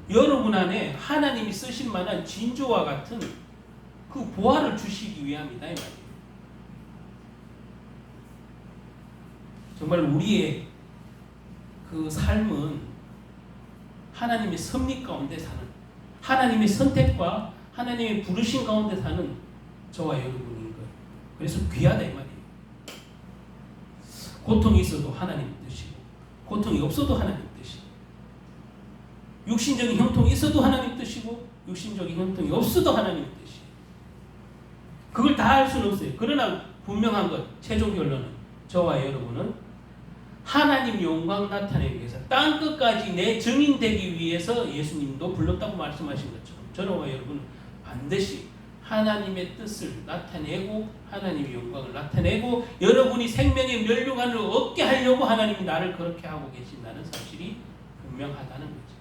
여러분 안에 하나님이 쓰실 만한 진주와 같은 그 보화를 주시기 위함이다, 이 말이에요. 정말 우리의 그 삶은 하나님의 섭리 가운데 사는, 하나님의 선택과 하나님의 부르신 가운데 사는 저와 여러분인 거예요. 그래서 귀하다, 이 말이에요. 고통이 있어도 하나님 뜻이고, 고통이 없어도 하나님 뜻이고, 육신적인 형통이 있어도 하나님 뜻이고, 육신적인 형통이 없어도 하나님 뜻이에요. 그걸 다 할 수는 없어요. 그러나 분명한 것, 최종 결론은 저와 여러분은 하나님 영광 나타내기 위해서 땅 끝까지 내 증인 되기 위해서 예수님도 불렀다고 말씀하신 것처럼 저와 여러분은 반드시 하나님의 뜻을 나타내고 하나님의 영광을 나타내고 여러분이 생명의 면류관을 얻게 하려고 하나님이 나를 그렇게 하고 계신다는 사실이 분명하다는 거죠.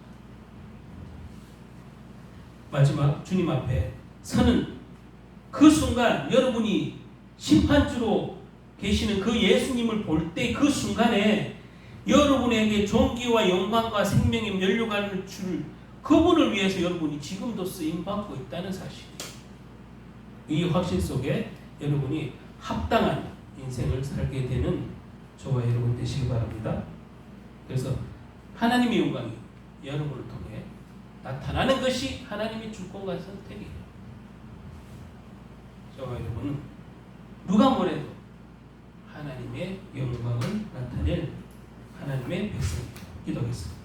마지막 주님 앞에 서는 그 순간 여러분이 심판주로 계시는 그 예수님을 볼 때 그 순간에 여러분에게 존귀와 영광과 생명의 면류관을 줄 그분을 위해서 여러분이 지금도 쓰임받고 있다는 사실이에요. 이 확신 속에 여러분이 합당한 인생을 살게 되는 저와 여러분 되시기 바랍니다. 그래서 하나님의 영광이 여러분을 통해 나타나는 것이 하나님의 주권과 선택이에요. 저와 여러분은 누가 뭐래도 하나님의 영광을 나타낼 하나님의 백성입니다. 기도하겠습니다.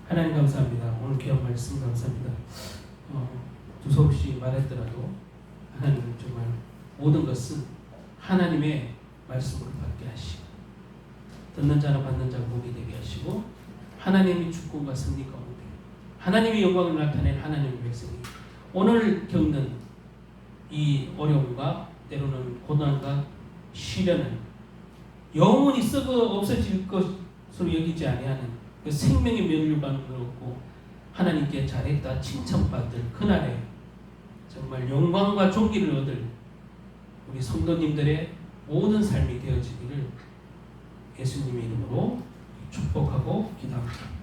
하나님 감사합니다. 오늘 귀한 말씀 감사합니다. 두서없이 말했더라도 하나님은 정말 모든 것은 하나님의 말씀으로 받게 하시고 듣는 자나 받는 자가 복이 되게 하시고 하나님의 주권과 승리 가운데 하나님의 영광을 나타낸 하나님의 백성이 오늘 겪는 이 어려움과 때로는 고난과 시련은 영원히 썩어 없어질 것으로 여기지 아니하는 그 생명의 면류관을 얻고 하나님께 잘했다 칭찬받을 그날에 정말 영광과 존귀를 얻을 우리 성도님들의 모든 삶이 되어지기를 예수님의 이름으로 축복하고 기도합니다.